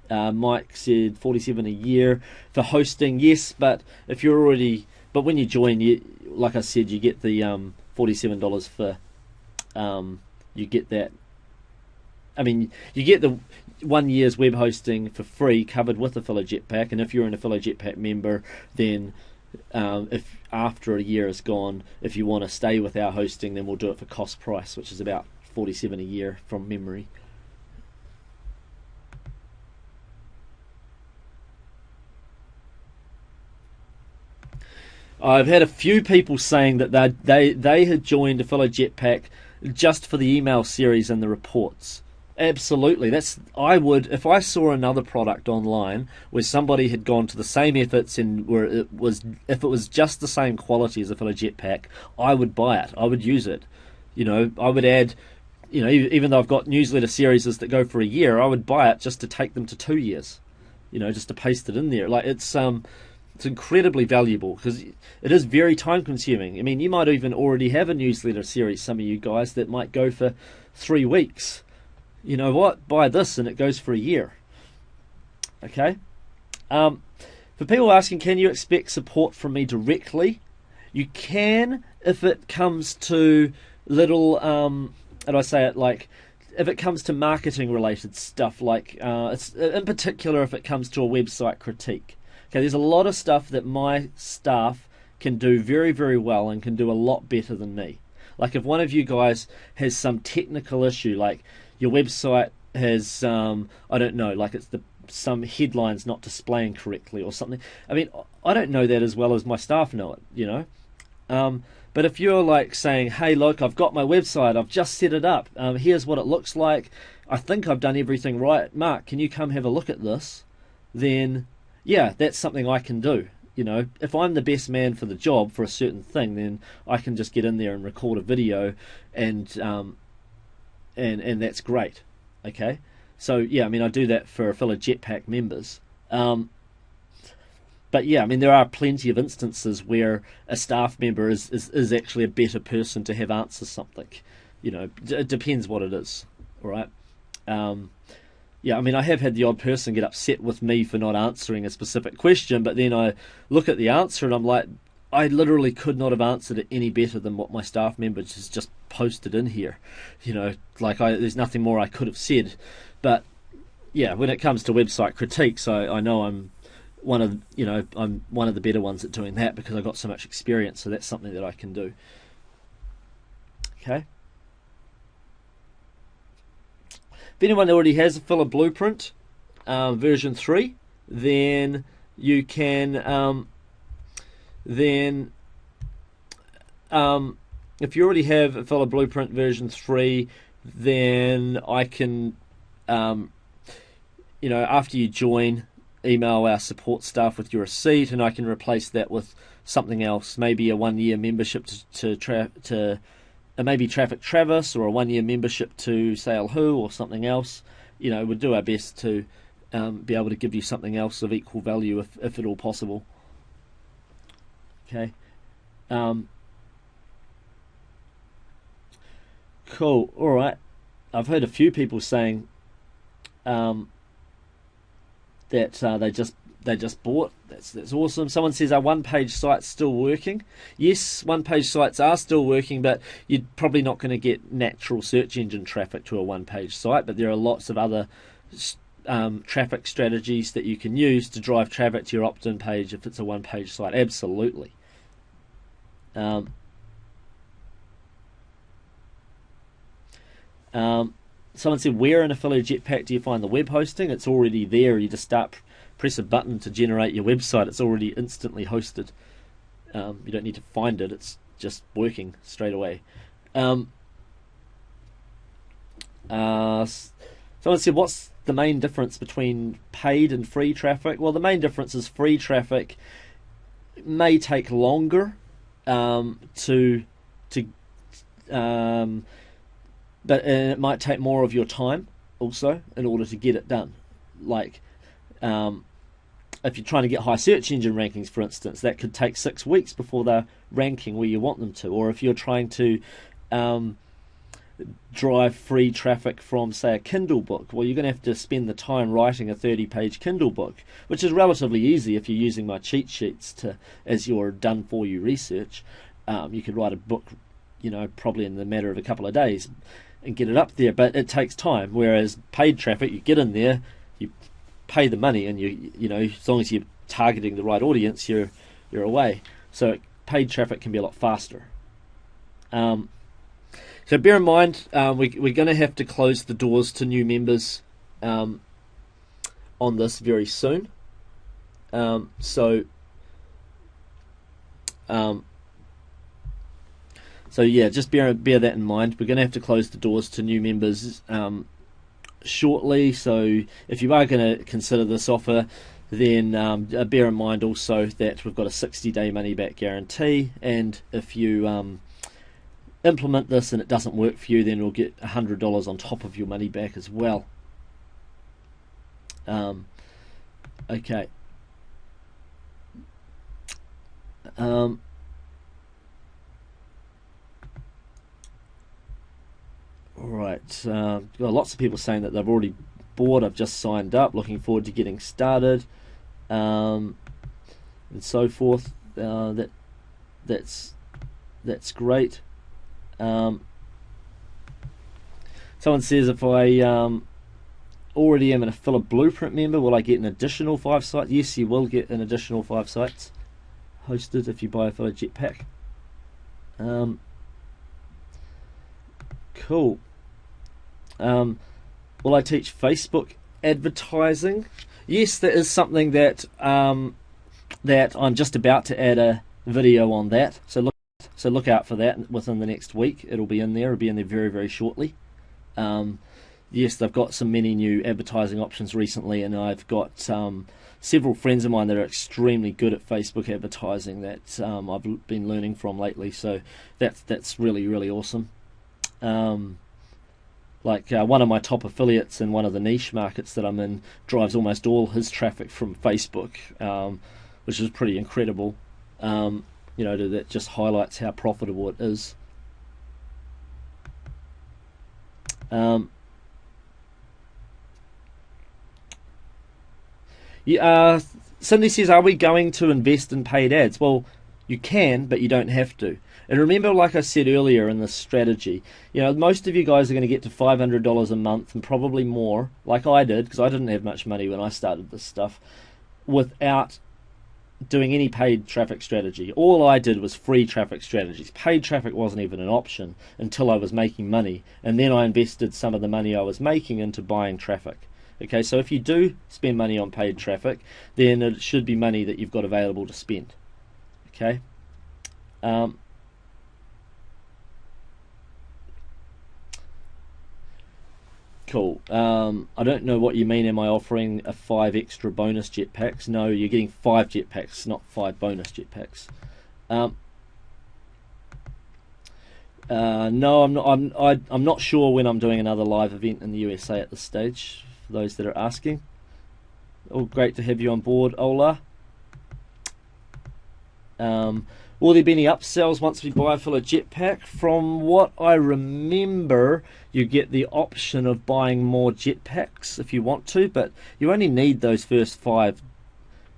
Mike said 47 a year for hosting. Yes, but if you're already, but when you join, like I said, you get the $47 for, you get that. I mean, you get the 1 year's web hosting for free, covered with Affilo Jetpack. And if you're an Affilo Jetpack member, then if after a year is gone, if you want to stay with our hosting, then we'll do it for cost price, which is about $47 a year from memory. I've had a few people saying that they had joined Affilo Jetpack just for the email series and the reports. Absolutely, I would, if I saw another product online where somebody had gone to the same efforts and if it was just the same quality as Affilo Jetpack, I would buy it. I would use it You know, I would add, you know, even though I've got newsletter series that go for a year, I would buy it just to take them to 2 years. You know, just to paste it in there. Like it's incredibly valuable because it is very time consuming. I mean, you might even already have a newsletter series, some of you guys, that might go for 3 weeks. You know what? Buy this and it goes for a year. Okay? For people asking, can you expect support from me directly? You can if it comes to little, how do I say it, like, if it comes to marketing related stuff, like it's in particular if it comes to a website critique. Okay, there's a lot of stuff that my staff can do very, very well and can do a lot better than me. Like if one of you guys has some technical issue, like your website has, I don't know, like it's some headlines not displaying correctly or something. I mean, I don't know that as well as my staff know it, you know. But if you're like saying, hey, look, I've got my website, I've just set it up, here's what it looks like, I think I've done everything right, Mark, can you come have a look at this? Then, yeah, that's something I can do. You know, if I'm the best man for the job for a certain thing, then I can just get in there and record a video and that's great. Okay? So, yeah, I mean, I do that for Affiliate Jetpack members. But yeah, I mean, there are plenty of instances where a staff member is actually a better person to have answer something. You know, it depends what it is. All right. Yeah, I mean, I have had the odd person get upset with me for not answering a specific question, but then I look at the answer and I'm like, I literally could not have answered it any better than what my staff member just posted in here. You know, like there's nothing more I could have said. But yeah, when it comes to website critiques, I know I'm one of the better ones at doing that because I've got so much experience. So that's something that I can do. Okay. If anyone already has a Affiliate Blueprint version 3, then you can if you already have Affiliate Blueprint version 3, then I can after you join, email our support staff with your receipt, and I can replace that with something else, maybe a 1-year membership to maybe Traffic Travis, or a 1-year membership to Sail Who, or something else. You know, we'll do our best to be able to give you something else of equal value if at all possible. Okay. Cool. All right. I've heard a few people saying that they just bought. That's awesome. Someone says our one-page site's still working. Yes, one-page sites are still working, but you're probably not going to get natural search engine traffic to a one-page site. But there are lots of other traffic strategies that you can use to drive traffic to your opt-in page if it's a one-page site. Absolutely. Someone said, where in Affiliate Jetpack do you find the web hosting? It's already there. You just press a button to generate your website. It's already instantly hosted. You don't need to find it. It's just working straight away. Someone said, what's the main difference between paid and free traffic? Well, the main difference is free traffic may take longer but it might take more of your time also in order to get it done. Like if you're trying to get high search engine rankings, for instance, that could take 6 weeks before they're ranking where you want them to. Or if you're trying to drive free traffic from, say, a Kindle book, well, you're going to have to spend the time writing a 30-page Kindle book, which is relatively easy if you're using my cheat sheets as your done-for-you research. You could write a book, probably in the matter of a couple of days and get it up there, but it takes time. Whereas paid traffic, you get in there, you pay the money, and as long as you're targeting the right audience, you're away. So paid traffic can be a lot faster. So bear in mind, we're going to have to close the doors to new members on this very soon. So yeah, just bear that in mind. We're going to have to close the doors to new members shortly. So if you are going to consider this offer, then bear in mind also that we've got a 60-day money-back guarantee. And if you implement this and it doesn't work for you, then you'll get $100 on top of your money back as well. Okay. Alright, got lots of people saying that they've already bought. I've just signed up, looking forward to getting started, and so forth. That's great. Someone says, if I already am an Affiliate Blueprint member, will I get an additional 5 sites? Yes, you will get an additional 5 sites hosted if you buy Affiliate Jetpack. Cool. Will I teach Facebook advertising? Yes, that is something that that I'm just about to add a video on that. So look out for that within the next week. It'll be in there. It'll be in there very, very shortly. Yes, they've got some many new advertising options recently, and I've got several friends of mine that are extremely good at Facebook advertising that I've been learning from lately. So that's really, really awesome. Like one of my top affiliates in one of the niche markets that I'm in drives almost all his traffic from Facebook, which is pretty incredible. That just highlights how profitable it is. Cindy says, are we going to invest in paid ads? Well, you can, but you don't have to. And remember, like I said earlier in this strategy, most of you guys are going to get to $500 a month and probably more, like I did, because I didn't have much money when I started this stuff, without doing any paid traffic strategy. All I did was free traffic strategies. Paid traffic wasn't even an option until I was making money, and then I invested some of the money I was making into buying traffic. Okay, so if you do spend money on paid traffic, then it should be money that you've got available to spend. Okay. Cool. I don't know what you mean. Am I offering a 5 extra bonus jetpacks? No, you're getting 5 jetpacks, not 5 bonus jetpacks. No, I'm not. I'm not sure when I'm doing another live event in the USA at this stage. For those that are asking, all great to have you on board, Ola. Will there be any upsells once we buy a Affiliate Jetpack? From what I remember, you get the option of buying more jetpacks if you want to, but you only need those first 5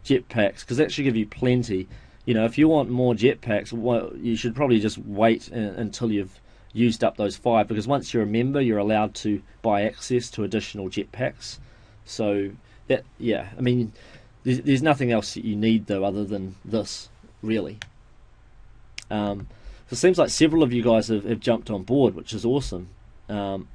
jetpacks because that should give you plenty. If you want more jetpacks, well, you should probably just wait until you've used up those 5, because once you're a member, you're allowed to buy access to additional jetpacks. So that, yeah, I mean, there's nothing else that you need though other than this, really. So it seems like several of you guys have jumped on board, which is awesome. Can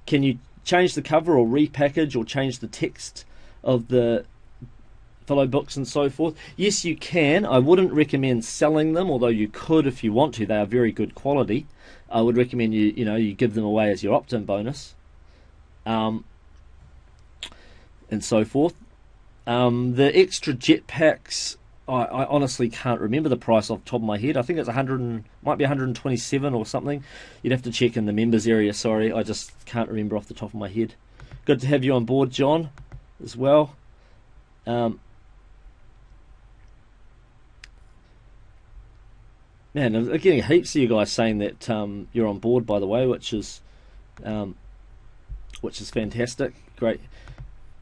you change the cover or repackage or change the text of the fellow books and so forth? Yes, you can. I wouldn't recommend selling them, although you could if you want to. They are very good quality. I would recommend you give them away as your opt-in bonus, and so forth. The extra jetpacks, I honestly can't remember the price off the top of my head. I think it's might be 127 or something. You'd have to check in the members area. Sorry, I just can't remember off the top of my head. Good to have you on board, John, as well. Man, I'm getting heaps of you guys saying that you're on board, by the way, which is fantastic. Great.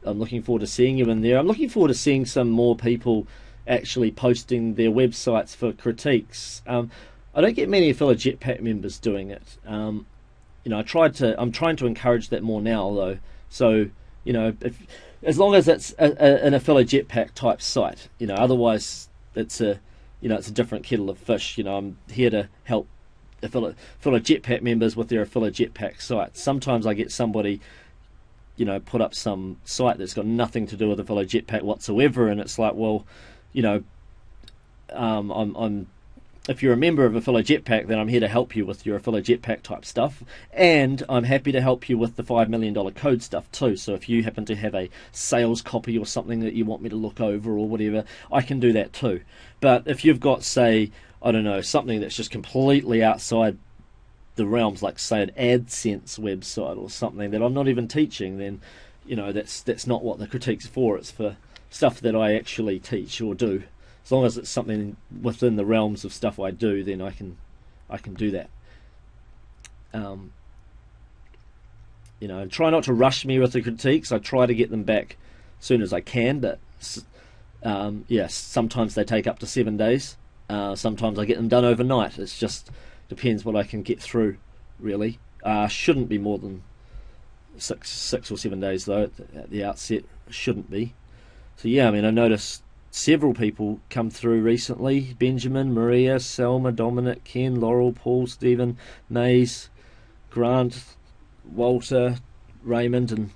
I'm looking forward to seeing you in there. I'm looking forward to seeing some more people actually posting their websites for critiques. I don't get many Affiliate Jetpack members doing it. I'm trying to encourage that more now, though. So, as long as it's an Affiliate Jetpack type site, otherwise it's a different kettle of fish. I'm here to help Affiliate Jetpack members with their Affiliate Jetpack sites. Sometimes I get somebody, put up some site that's got nothing to do with Affiliate Jetpack whatsoever, and it's like, well, if you're a member of Affiliate Jetpack, then I'm here to help you with your Affiliate Jetpack type stuff, and I'm happy to help you with the $5 million code stuff too. So if you happen to have a sales copy or something that you want me to look over or whatever, I can do that too. But if you've got, say, I don't know, something that's just completely outside the realms, like say an AdSense website or something that I'm not even teaching, then that's not what the critique's for. It's for stuff that I actually teach or do. As long as it's something within the realms of stuff I do, then I can do that. And try not to rush me with the critiques. I try to get them back as soon as I can, but yes, sometimes they take up to 7 days. Sometimes I get them done overnight. It just depends what I can get through, really. Shouldn't be more than six or 7 days, though, at the outset. Shouldn't be. So yeah, I mean, I noticed several people come through recently. Benjamin, Maria, Selma, Dominic, Ken, Laurel, Paul, Stephen, Maze, Grant, Walter, Raymond, and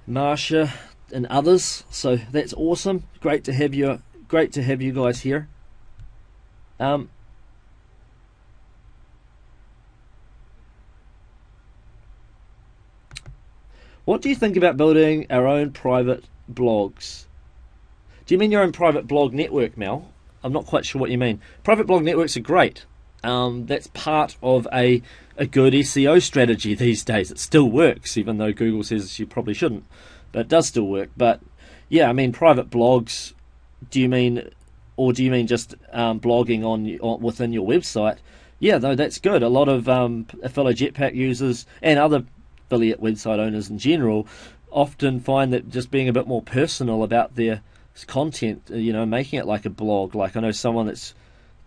Marsha, and others. So that's awesome. Great to have you guys here. What do you think about building our own private blogs? Do you mean your own private blog network, Mel? I'm not quite sure what you mean. Private blog networks are great. That's part of a good SEO strategy these days. It still works, even though Google says you probably shouldn't. But it does still work. But yeah, I mean, private blogs, do you mean just blogging within your website? Yeah, though, that's good. A lot of Affilorama Jetpack users and other affiliate website owners in general often find that just being a bit more personal about their content, making it like a blog. Like I know someone that's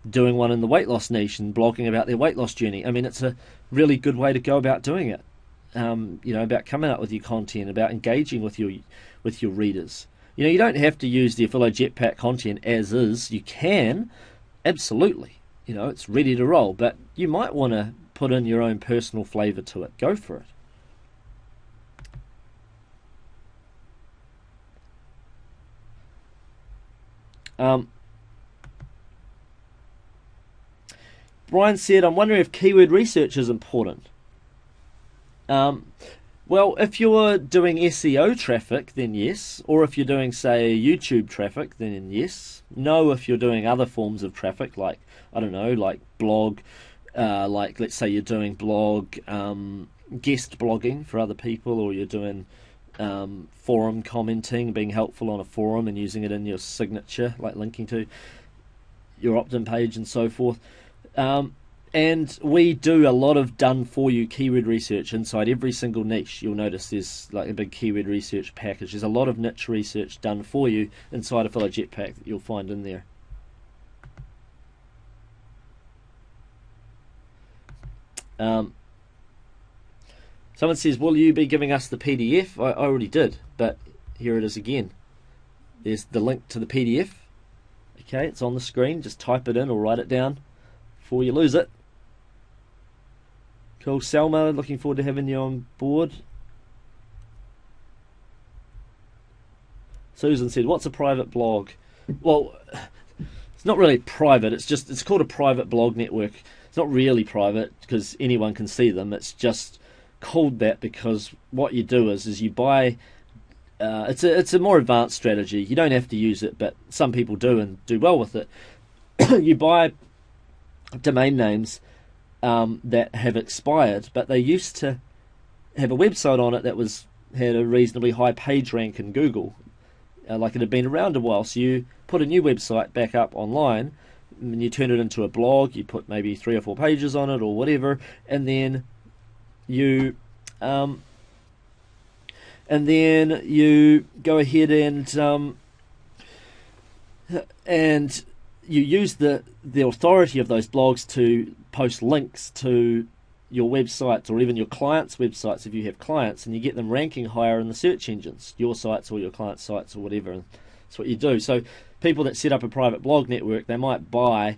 doing one in the weight loss niche and blogging about their weight loss journey. I mean, it's a really good way to go about doing it. About coming up with your content, about engaging with your readers. You don't have to use the Affilorama Jetpack content as is. You can, absolutely. It's ready to roll, but you might want to put in your own personal flavour to it. Go for it. Brian said, I'm wondering if keyword research is important. Well, if you're doing SEO traffic, then yes. Or if you're doing, say, YouTube traffic, then yes. No, if you're doing other forms of traffic, like, I don't know, like blog, like let's say you're doing blog, guest blogging for other people, or you're doing forum commenting, being helpful on a forum and using it in your signature, like linking to your opt-in page and so forth. And we do a lot of done-for-you keyword research inside every single niche. You'll notice there's like a big keyword research package. There's a lot of niche research done for you inside Affilorama Jetpack that you'll find in there. Someone says, will you be giving us the PDF? I already did, but here it is again. There's the link to the PDF. Okay, it's on the screen. Just type it in or write it down before you lose it. Cool. Selma, looking forward to having you on board. Susan said, what's a private blog? Well, it's not really private. It's called a private blog network. It's not really private because anyone can see them. It's just called that because what you do is you buy. It's a more advanced strategy. You don't have to use it, but some people do and do well with it. You buy domain names that have expired, but they used to have a website on it that had a reasonably high page rank in Google, like it had been around a while. So you put a new website back up online, and you turn it into a blog. You put maybe 3 or 4 pages on it or whatever, and then you go ahead and you use the authority of those blogs to post links to your websites or even your clients' websites if you have clients, and you get them ranking higher in the search engines, your sites or your clients' sites or whatever. And that's what you do. So people that set up a private blog network, they might buy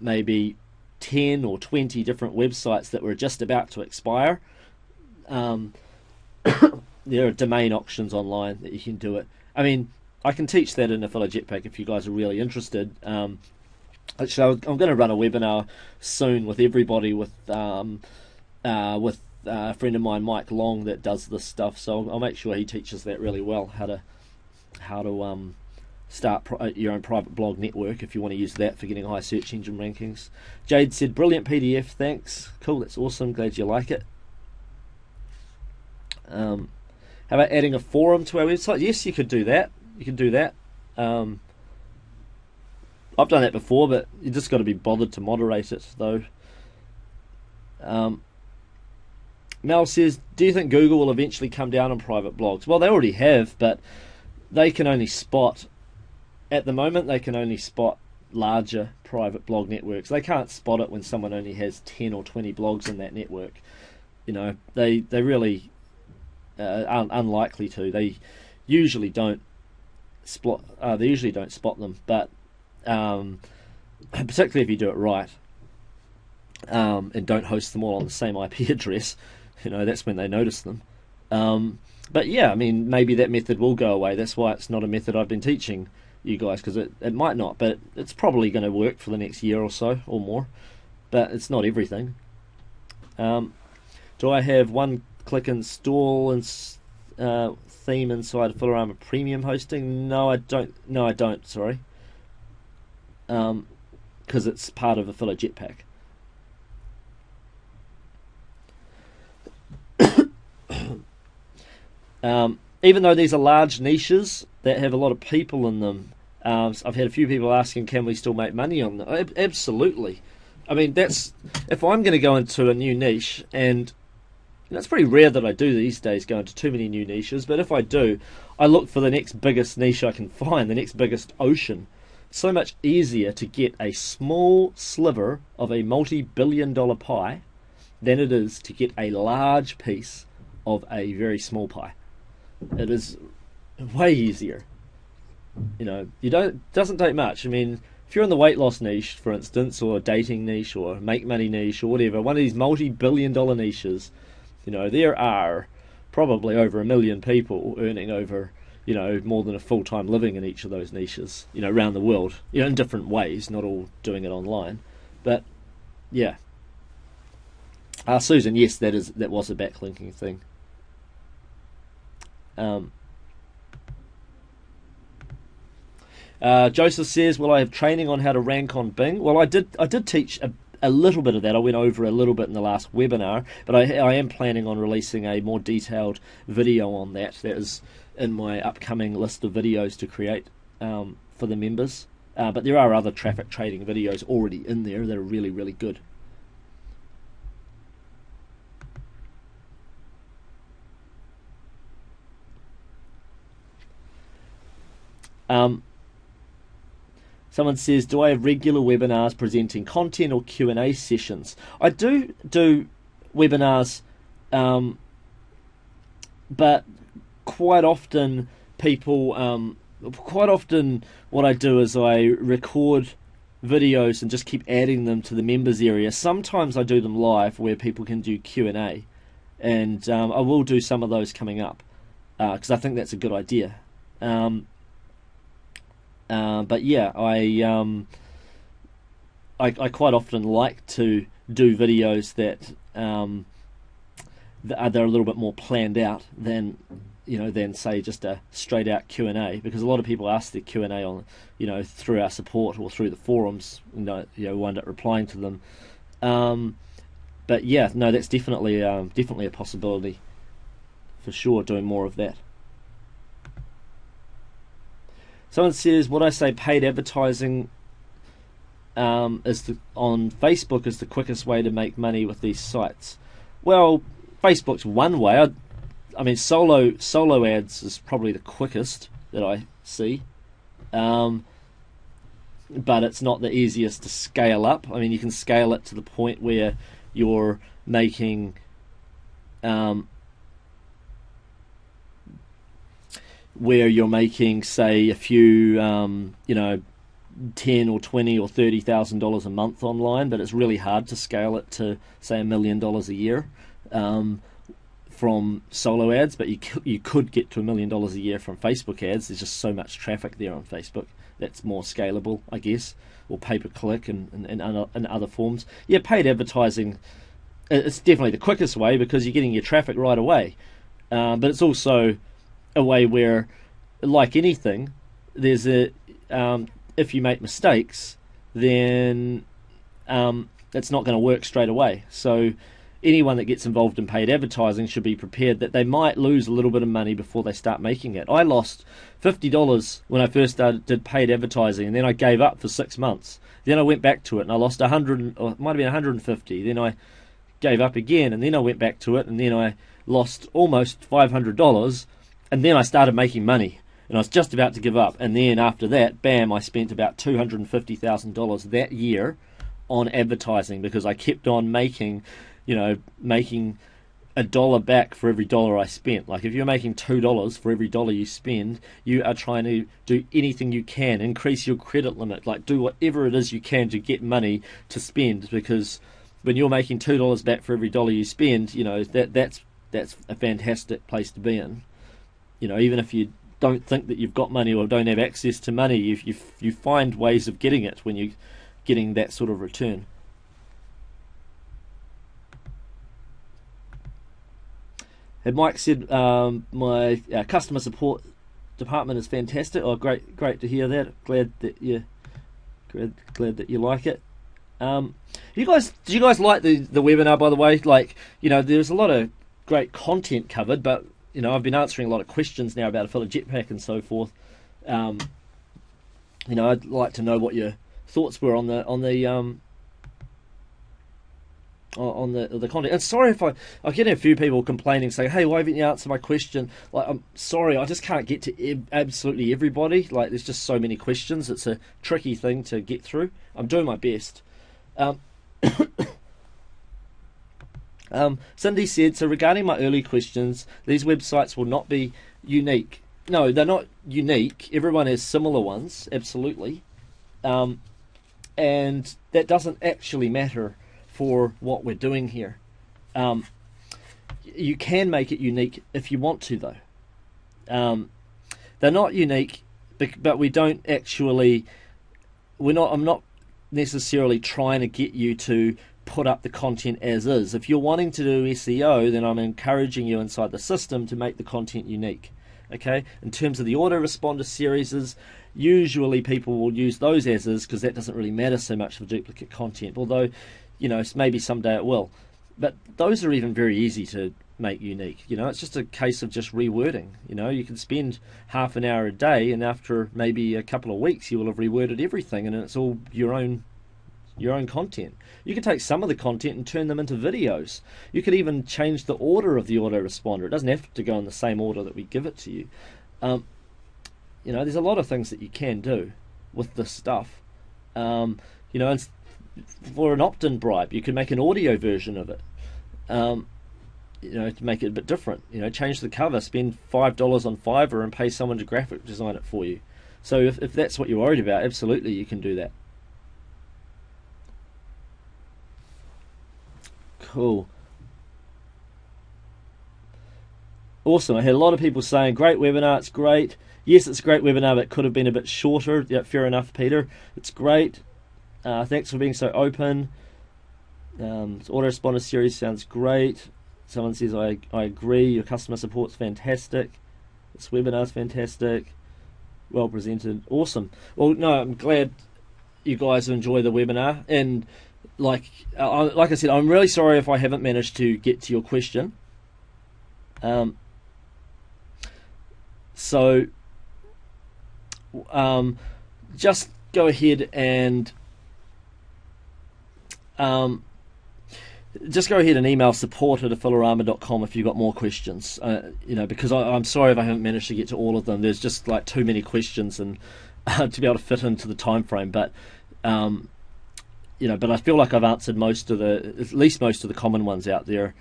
maybe 10 or 20 different websites that were just about to expire. There are domain auctions online that you can do it. I mean, I can teach that in Affilorama Jetpack if you guys are really interested. Actually, I'm going to run a webinar soon with everybody with a friend of mine, Mike Long, that does this stuff. So I'll make sure he teaches that really well, how to start your own private blog network if you want to use that for getting high search engine rankings. Jade said, brilliant PDF, thanks. Cool, that's awesome, glad you like it. How about adding a forum to our website? Yes, you could do that. You can do that. I've done that before, but you just got to be bothered to moderate it, though. Mel says, do you think Google will eventually come down on private blogs? Well, they already have, but they can only spot, at the moment, they can only spot larger private blog networks. They can't spot it when someone only has 10 or 20 blogs in that network. You know, they really aren't unlikely to. They usually don't spot them, but particularly if you do it right, and don't host them all on the same IP address, you know, that's when they notice them. But yeah, I mean, maybe that method will go away. That's why it's not a method I've been teaching you guys, because it might not, but it's probably going to work for the next year or so or more, but it's not everything. Do I have one-click install and theme inside Affilorama Premium hosting? No, I don't. Sorry, because it's part of Affilo Jetpack. Even though these are large niches that have a lot of people in them, I've had a few people asking, can we still make money on them? Absolutely. I mean, that's, if I'm going to go into a new niche, and it's pretty rare that I do these days, go into too many new niches, but if I do, I look for the next biggest niche I can find, the next biggest ocean. It's so much easier to get a small sliver of a multi-billion-dollar pie than it is to get a large piece of a very small pie. It is way easier. You know, doesn't take much. I mean, if you're in the weight loss niche, for instance, or a dating niche, or make money niche, or whatever, one of these multi-billion-dollar niches, you know, there are probably over 1 million people earning over, you know, more than a full-time living in each of those niches, you know, around the world, you know, in different ways, not all doing it online. But yeah. Susan, yes, that was a backlinking thing. Joseph says, will I have training on how to rank on Bing? Well, I did teach a little bit of that. I went over a little bit in the last webinar, but I am planning on releasing a more detailed video on that. That is in my upcoming list of videos to create for the members. But there are other traffic trading videos already in there that are really, really good. Someone says, do I have regular webinars presenting content or Q&A sessions? I do webinars, but quite often what I do is I record videos and just keep adding them to the members area. Sometimes I do them live where people can do Q&A, and I will do some of those coming up because I think that's a good idea. But yeah, I quite often like to do videos that they're a little bit more planned out than say just a straight out Q&A, because a lot of people ask their Q&A on through our support or through the forums. We end up replying to them. But yeah, no, that's definitely a possibility for sure. Doing more of that. Someone says, would I say paid advertising on Facebook is the quickest way to make money with these sites? Well, Facebook's one way. I mean, solo ads is probably the quickest that I see, but it's not the easiest to scale up. I mean, you can scale it to the point where you're making say a few, $10 or $20 or $30,000 a month online, but it's really hard to scale it to say $1 million a year from solo ads. But you could get to $1 million a year from Facebook ads. There's just so much traffic there on Facebook. That's more scalable, I guess, or pay-per-click and other forms. Yeah, paid advertising, it's definitely the quickest way because you're getting your traffic right away. But it's also a way where, like anything, there's if you make mistakes, then it's not going to work straight away. So anyone that gets involved in paid advertising should be prepared that they might lose a little bit of money before they start making it. I lost $50 when I first did paid advertising, and then I gave up for 6 months. Then I went back to it, and I lost 100, or it might have been 150. Then I gave up again, and then I went back to it, and then I lost almost $500, and then I started making money, and I was just about to give up. And then after that, bam, I spent about $250,000 that year on advertising, because I kept on making $1 back for every dollar I spent. Like, if you're making $2 for every dollar you spend, you are trying to do anything you can, increase your credit limit, like do whatever it is you can to get money to spend, because when you're making $2 back for every dollar you spend, that's a fantastic place to be in. Even if you don't think that you've got money or don't have access to money, you find ways of getting it when you're getting that sort of return. And Mike said, my customer support department is fantastic. Oh, great to hear that. Glad that you like it. Did you guys like the webinar, by the way? Like, there's a lot of great content covered, but I've been answering a lot of questions now about Affiliate Jetpack and so forth. I'd like to know what your thoughts were on the content. And sorry if I get a few people complaining, saying, "Hey, why haven't you answered my question?" Like, I'm sorry, I just can't get to absolutely everybody. Like, there's just so many questions. It's a tricky thing to get through. I'm doing my best. Cindy said, so regarding my early questions, these websites will not be unique. No, they're not unique. Everyone has similar ones, absolutely. And that doesn't actually matter for what we're doing here. You can make it unique if you want to, though. They're not unique, but we don't actually. I'm not necessarily trying to get you to put up the content as is. If you're wanting to do SEO, then I'm encouraging you inside the system to make the content unique. Okay. In terms of the autoresponder series, usually people will use those as is because that doesn't really matter so much for duplicate content. Although, maybe someday it will. But those are even very easy to make unique. It's just a case of just rewording. You can spend half an hour a day, and after maybe a couple of weeks, you will have reworded everything, and it's all your own content. You can take some of the content and turn them into videos. You could even change the order of the autoresponder. It doesn't have to go in the same order that we give it to you. There's a lot of things that you can do with this stuff. And for an opt-in bribe, you can make an audio version of it. To make it a bit different. Change the cover, spend $5 on Fiverr and pay someone to graphic design it for you. So if that's what you're worried about, absolutely you can do that. Cool. Awesome. I had a lot of people saying, great webinar, it's great. Yes, it's a great webinar, but it could have been a bit shorter. Yeah, fair enough, Peter. It's great. Thanks for being so open. Autoresponder series sounds great. Someone says, I agree, your customer support's fantastic. This webinar's fantastic. Well presented. Awesome. Well, no, I'm glad you guys enjoy the webinar. And like I said, I'm really sorry if I haven't managed to get to your question. Just go ahead and email support@affilorama.com if you've got more questions. Because I'm sorry if I haven't managed to get to all of them. There's just like too many questions and to be able to fit into the time frame. But but I feel like I've answered at least most of the common ones out there.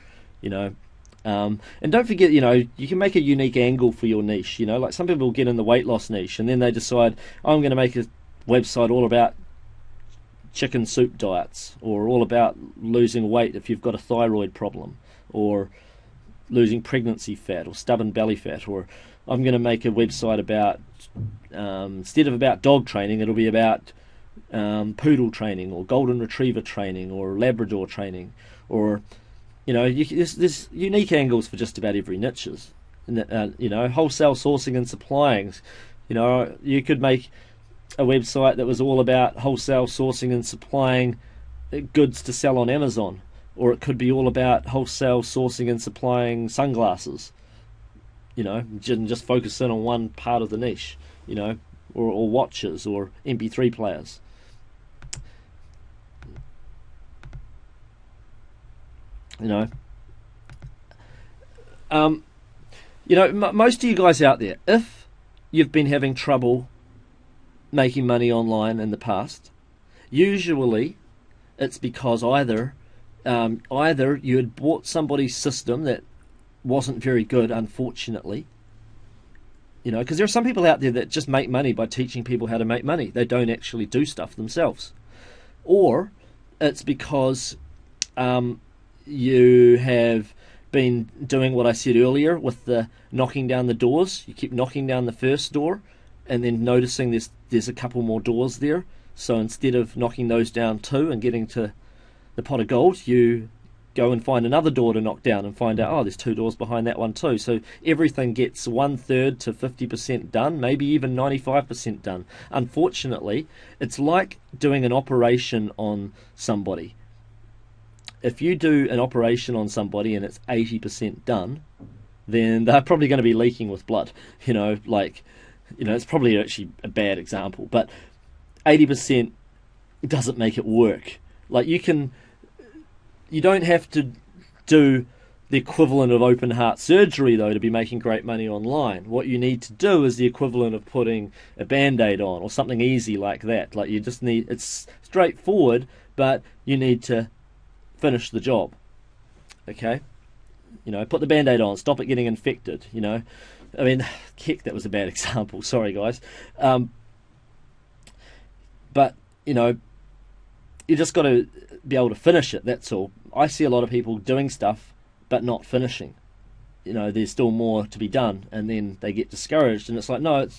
And don't forget, you can make a unique angle for your niche. Like some people get in the weight loss niche and then they decide, I'm going to make a website all about chicken soup diets, or all about losing weight if you've got a thyroid problem, or losing pregnancy fat or stubborn belly fat, or I'm going to make a website about instead of about dog training, it'll be about poodle training or golden retriever training or Labrador training, or there's unique angles for just about every niches. Wholesale sourcing and supplying. You could make a website that was all about wholesale sourcing and supplying goods to sell on Amazon, or it could be all about wholesale sourcing and supplying sunglasses. You know, just focus in on one part of the niche. You know, or watches or MP3 players. You know, most of you guys out there, if you've been having trouble making money online in the past, usually it's because either you had bought somebody's system that wasn't very good, unfortunately. You know, because there are some people out there that just make money by teaching people how to make money. They don't actually do stuff themselves. Or it's because you have been doing what I said earlier with the knocking down the doors. You keep knocking down the first door and then noticing there's a couple more doors there. So instead of knocking those down too and getting to the pot of gold, you go and find another door to knock down and find out, oh, there's 2 doors behind that one too. So everything gets 1/3 to 50% done, maybe even 95% done. Unfortunately, it's like doing an operation on somebody. If you do an operation on somebody and it's 80% done, then they're probably going to be leaking with blood. It's probably actually a bad example, but 80% doesn't make it work. You don't have to do the equivalent of open heart surgery, though, to be making great money online. What you need to do is the equivalent of putting a Band-Aid on or something easy like that. Like, you just need, it's straightforward, but you need to finish the job. Okay? You know, put the Band-Aid on, stop it getting infected, you know. I mean, heck, that was a bad example. Sorry, guys. But, you know, you just got to be able to finish it, that's all. I see a lot of people doing stuff but not finishing. You know, there's still more to be done, and then they get discouraged, and it's like, no,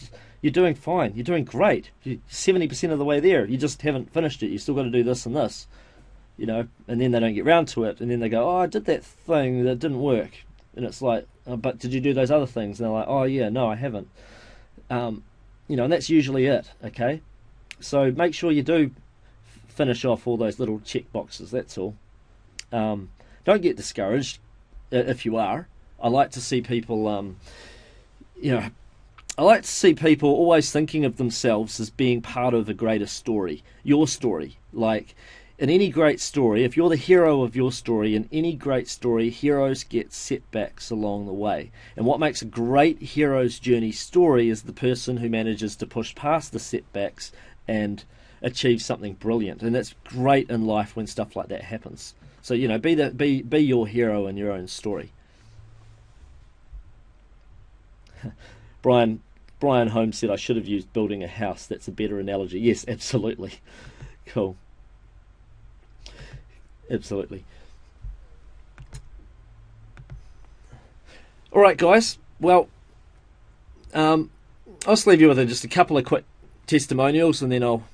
you're doing fine, you're doing great, you're 70% of the way there, you just haven't finished it, you still got to do this and this, you know, and then they don't get round to it, and then they go, oh, I did that thing that didn't work, and it's like, oh, but did you do those other things? And they're like, oh yeah, no, I haven't. You know, and that's usually it, okay? So make sure you do finish off all those little check boxes, that's all. Don't get discouraged if you are. I like to see people, I like to see people always thinking of themselves as being part of a greater story, your story. Like, in any great story, if you're the hero of your story, in any great story, heroes get setbacks along the way. And what makes a great hero's journey story is the person who manages to push past the setbacks and achieve something brilliant. And it's great in life when stuff like that happens. So, you know, be your hero in your own story. Brian Holmes said I should have used building a house. That's a better analogy. Yes, absolutely. Cool. Absolutely. All right, guys. Well, I'll just leave you with just a couple of quick testimonials, and then I'll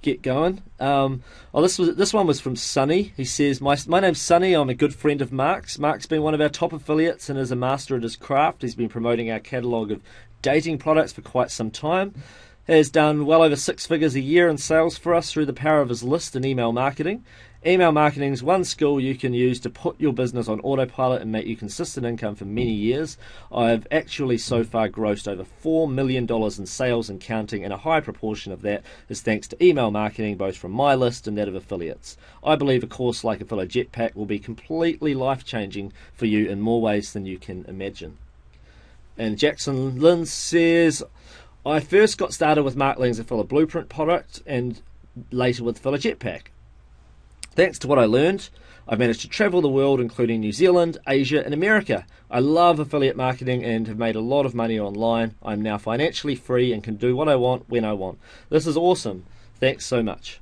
get going. This one was from Sonny. He says, my name's Sonny. I'm a good friend of Mark's. Mark's been one of our top affiliates and is a master at his craft. He's been promoting our catalogue of dating products for quite some time. He has done well over 6 figures a year in sales for us through the power of his list and email marketing. Email marketing is one skill you can use to put your business on autopilot and make you consistent income for many years. I've actually so far grossed over $4 million in sales and counting, and a high proportion of that is thanks to email marketing, both from my list and that of affiliates. I believe a course like Affiliate Jetpack will be completely life-changing for you in more ways than you can imagine. And Jackson Lynn says, I first got started with Mark Lang's Affiliate Blueprint product and later with Affiliate Jetpack. Thanks to what I learned, I've managed to travel the world, including New Zealand, Asia, and America. I love affiliate marketing and have made a lot of money online. I'm now financially free and can do what I want when I want. This is awesome. Thanks so much.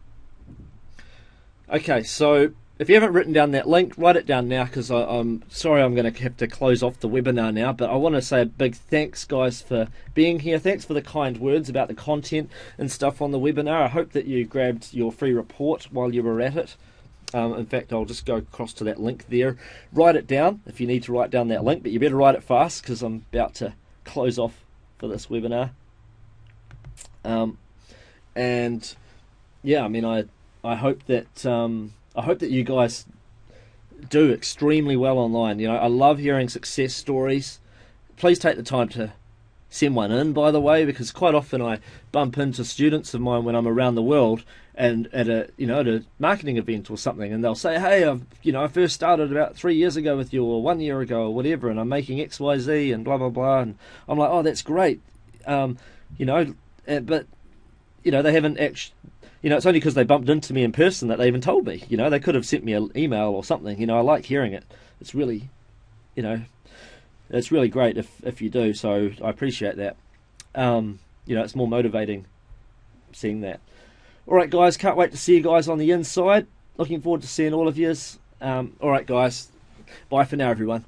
Okay, so if you haven't written down that link, write it down now, because I'm sorry I'm going to have to close off the webinar now, but I want to say a big thanks, guys, for being here. Thanks for the kind words about the content and stuff on the webinar. I hope that you grabbed your free report while you were at it. In fact, I'll just go across to that link there. Write it down if you need to write down that link, but you better write it fast because I'm about to close off for this webinar. And yeah, I mean, I hope that you guys do extremely well online. You know, I love hearing success stories. Please take the time to send one in, by the way, because quite often I bump into students of mine when I'm around the world and at a marketing event or something, and they'll say, "Hey, I first started about 3 years ago with you, or 1 year ago, or whatever, and I'm making X, Y, Z, and blah blah blah." And I'm like, "Oh, that's great," but they haven't actually. It's only because they bumped into me in person that they even told me. They could have sent me an email or something. I like hearing it. It's really, it's really great if you do. So I appreciate that. It's more motivating seeing that. All right, guys. Can't wait to see you guys on the inside. Looking forward to seeing all of yous. All right, guys. Bye for now, everyone.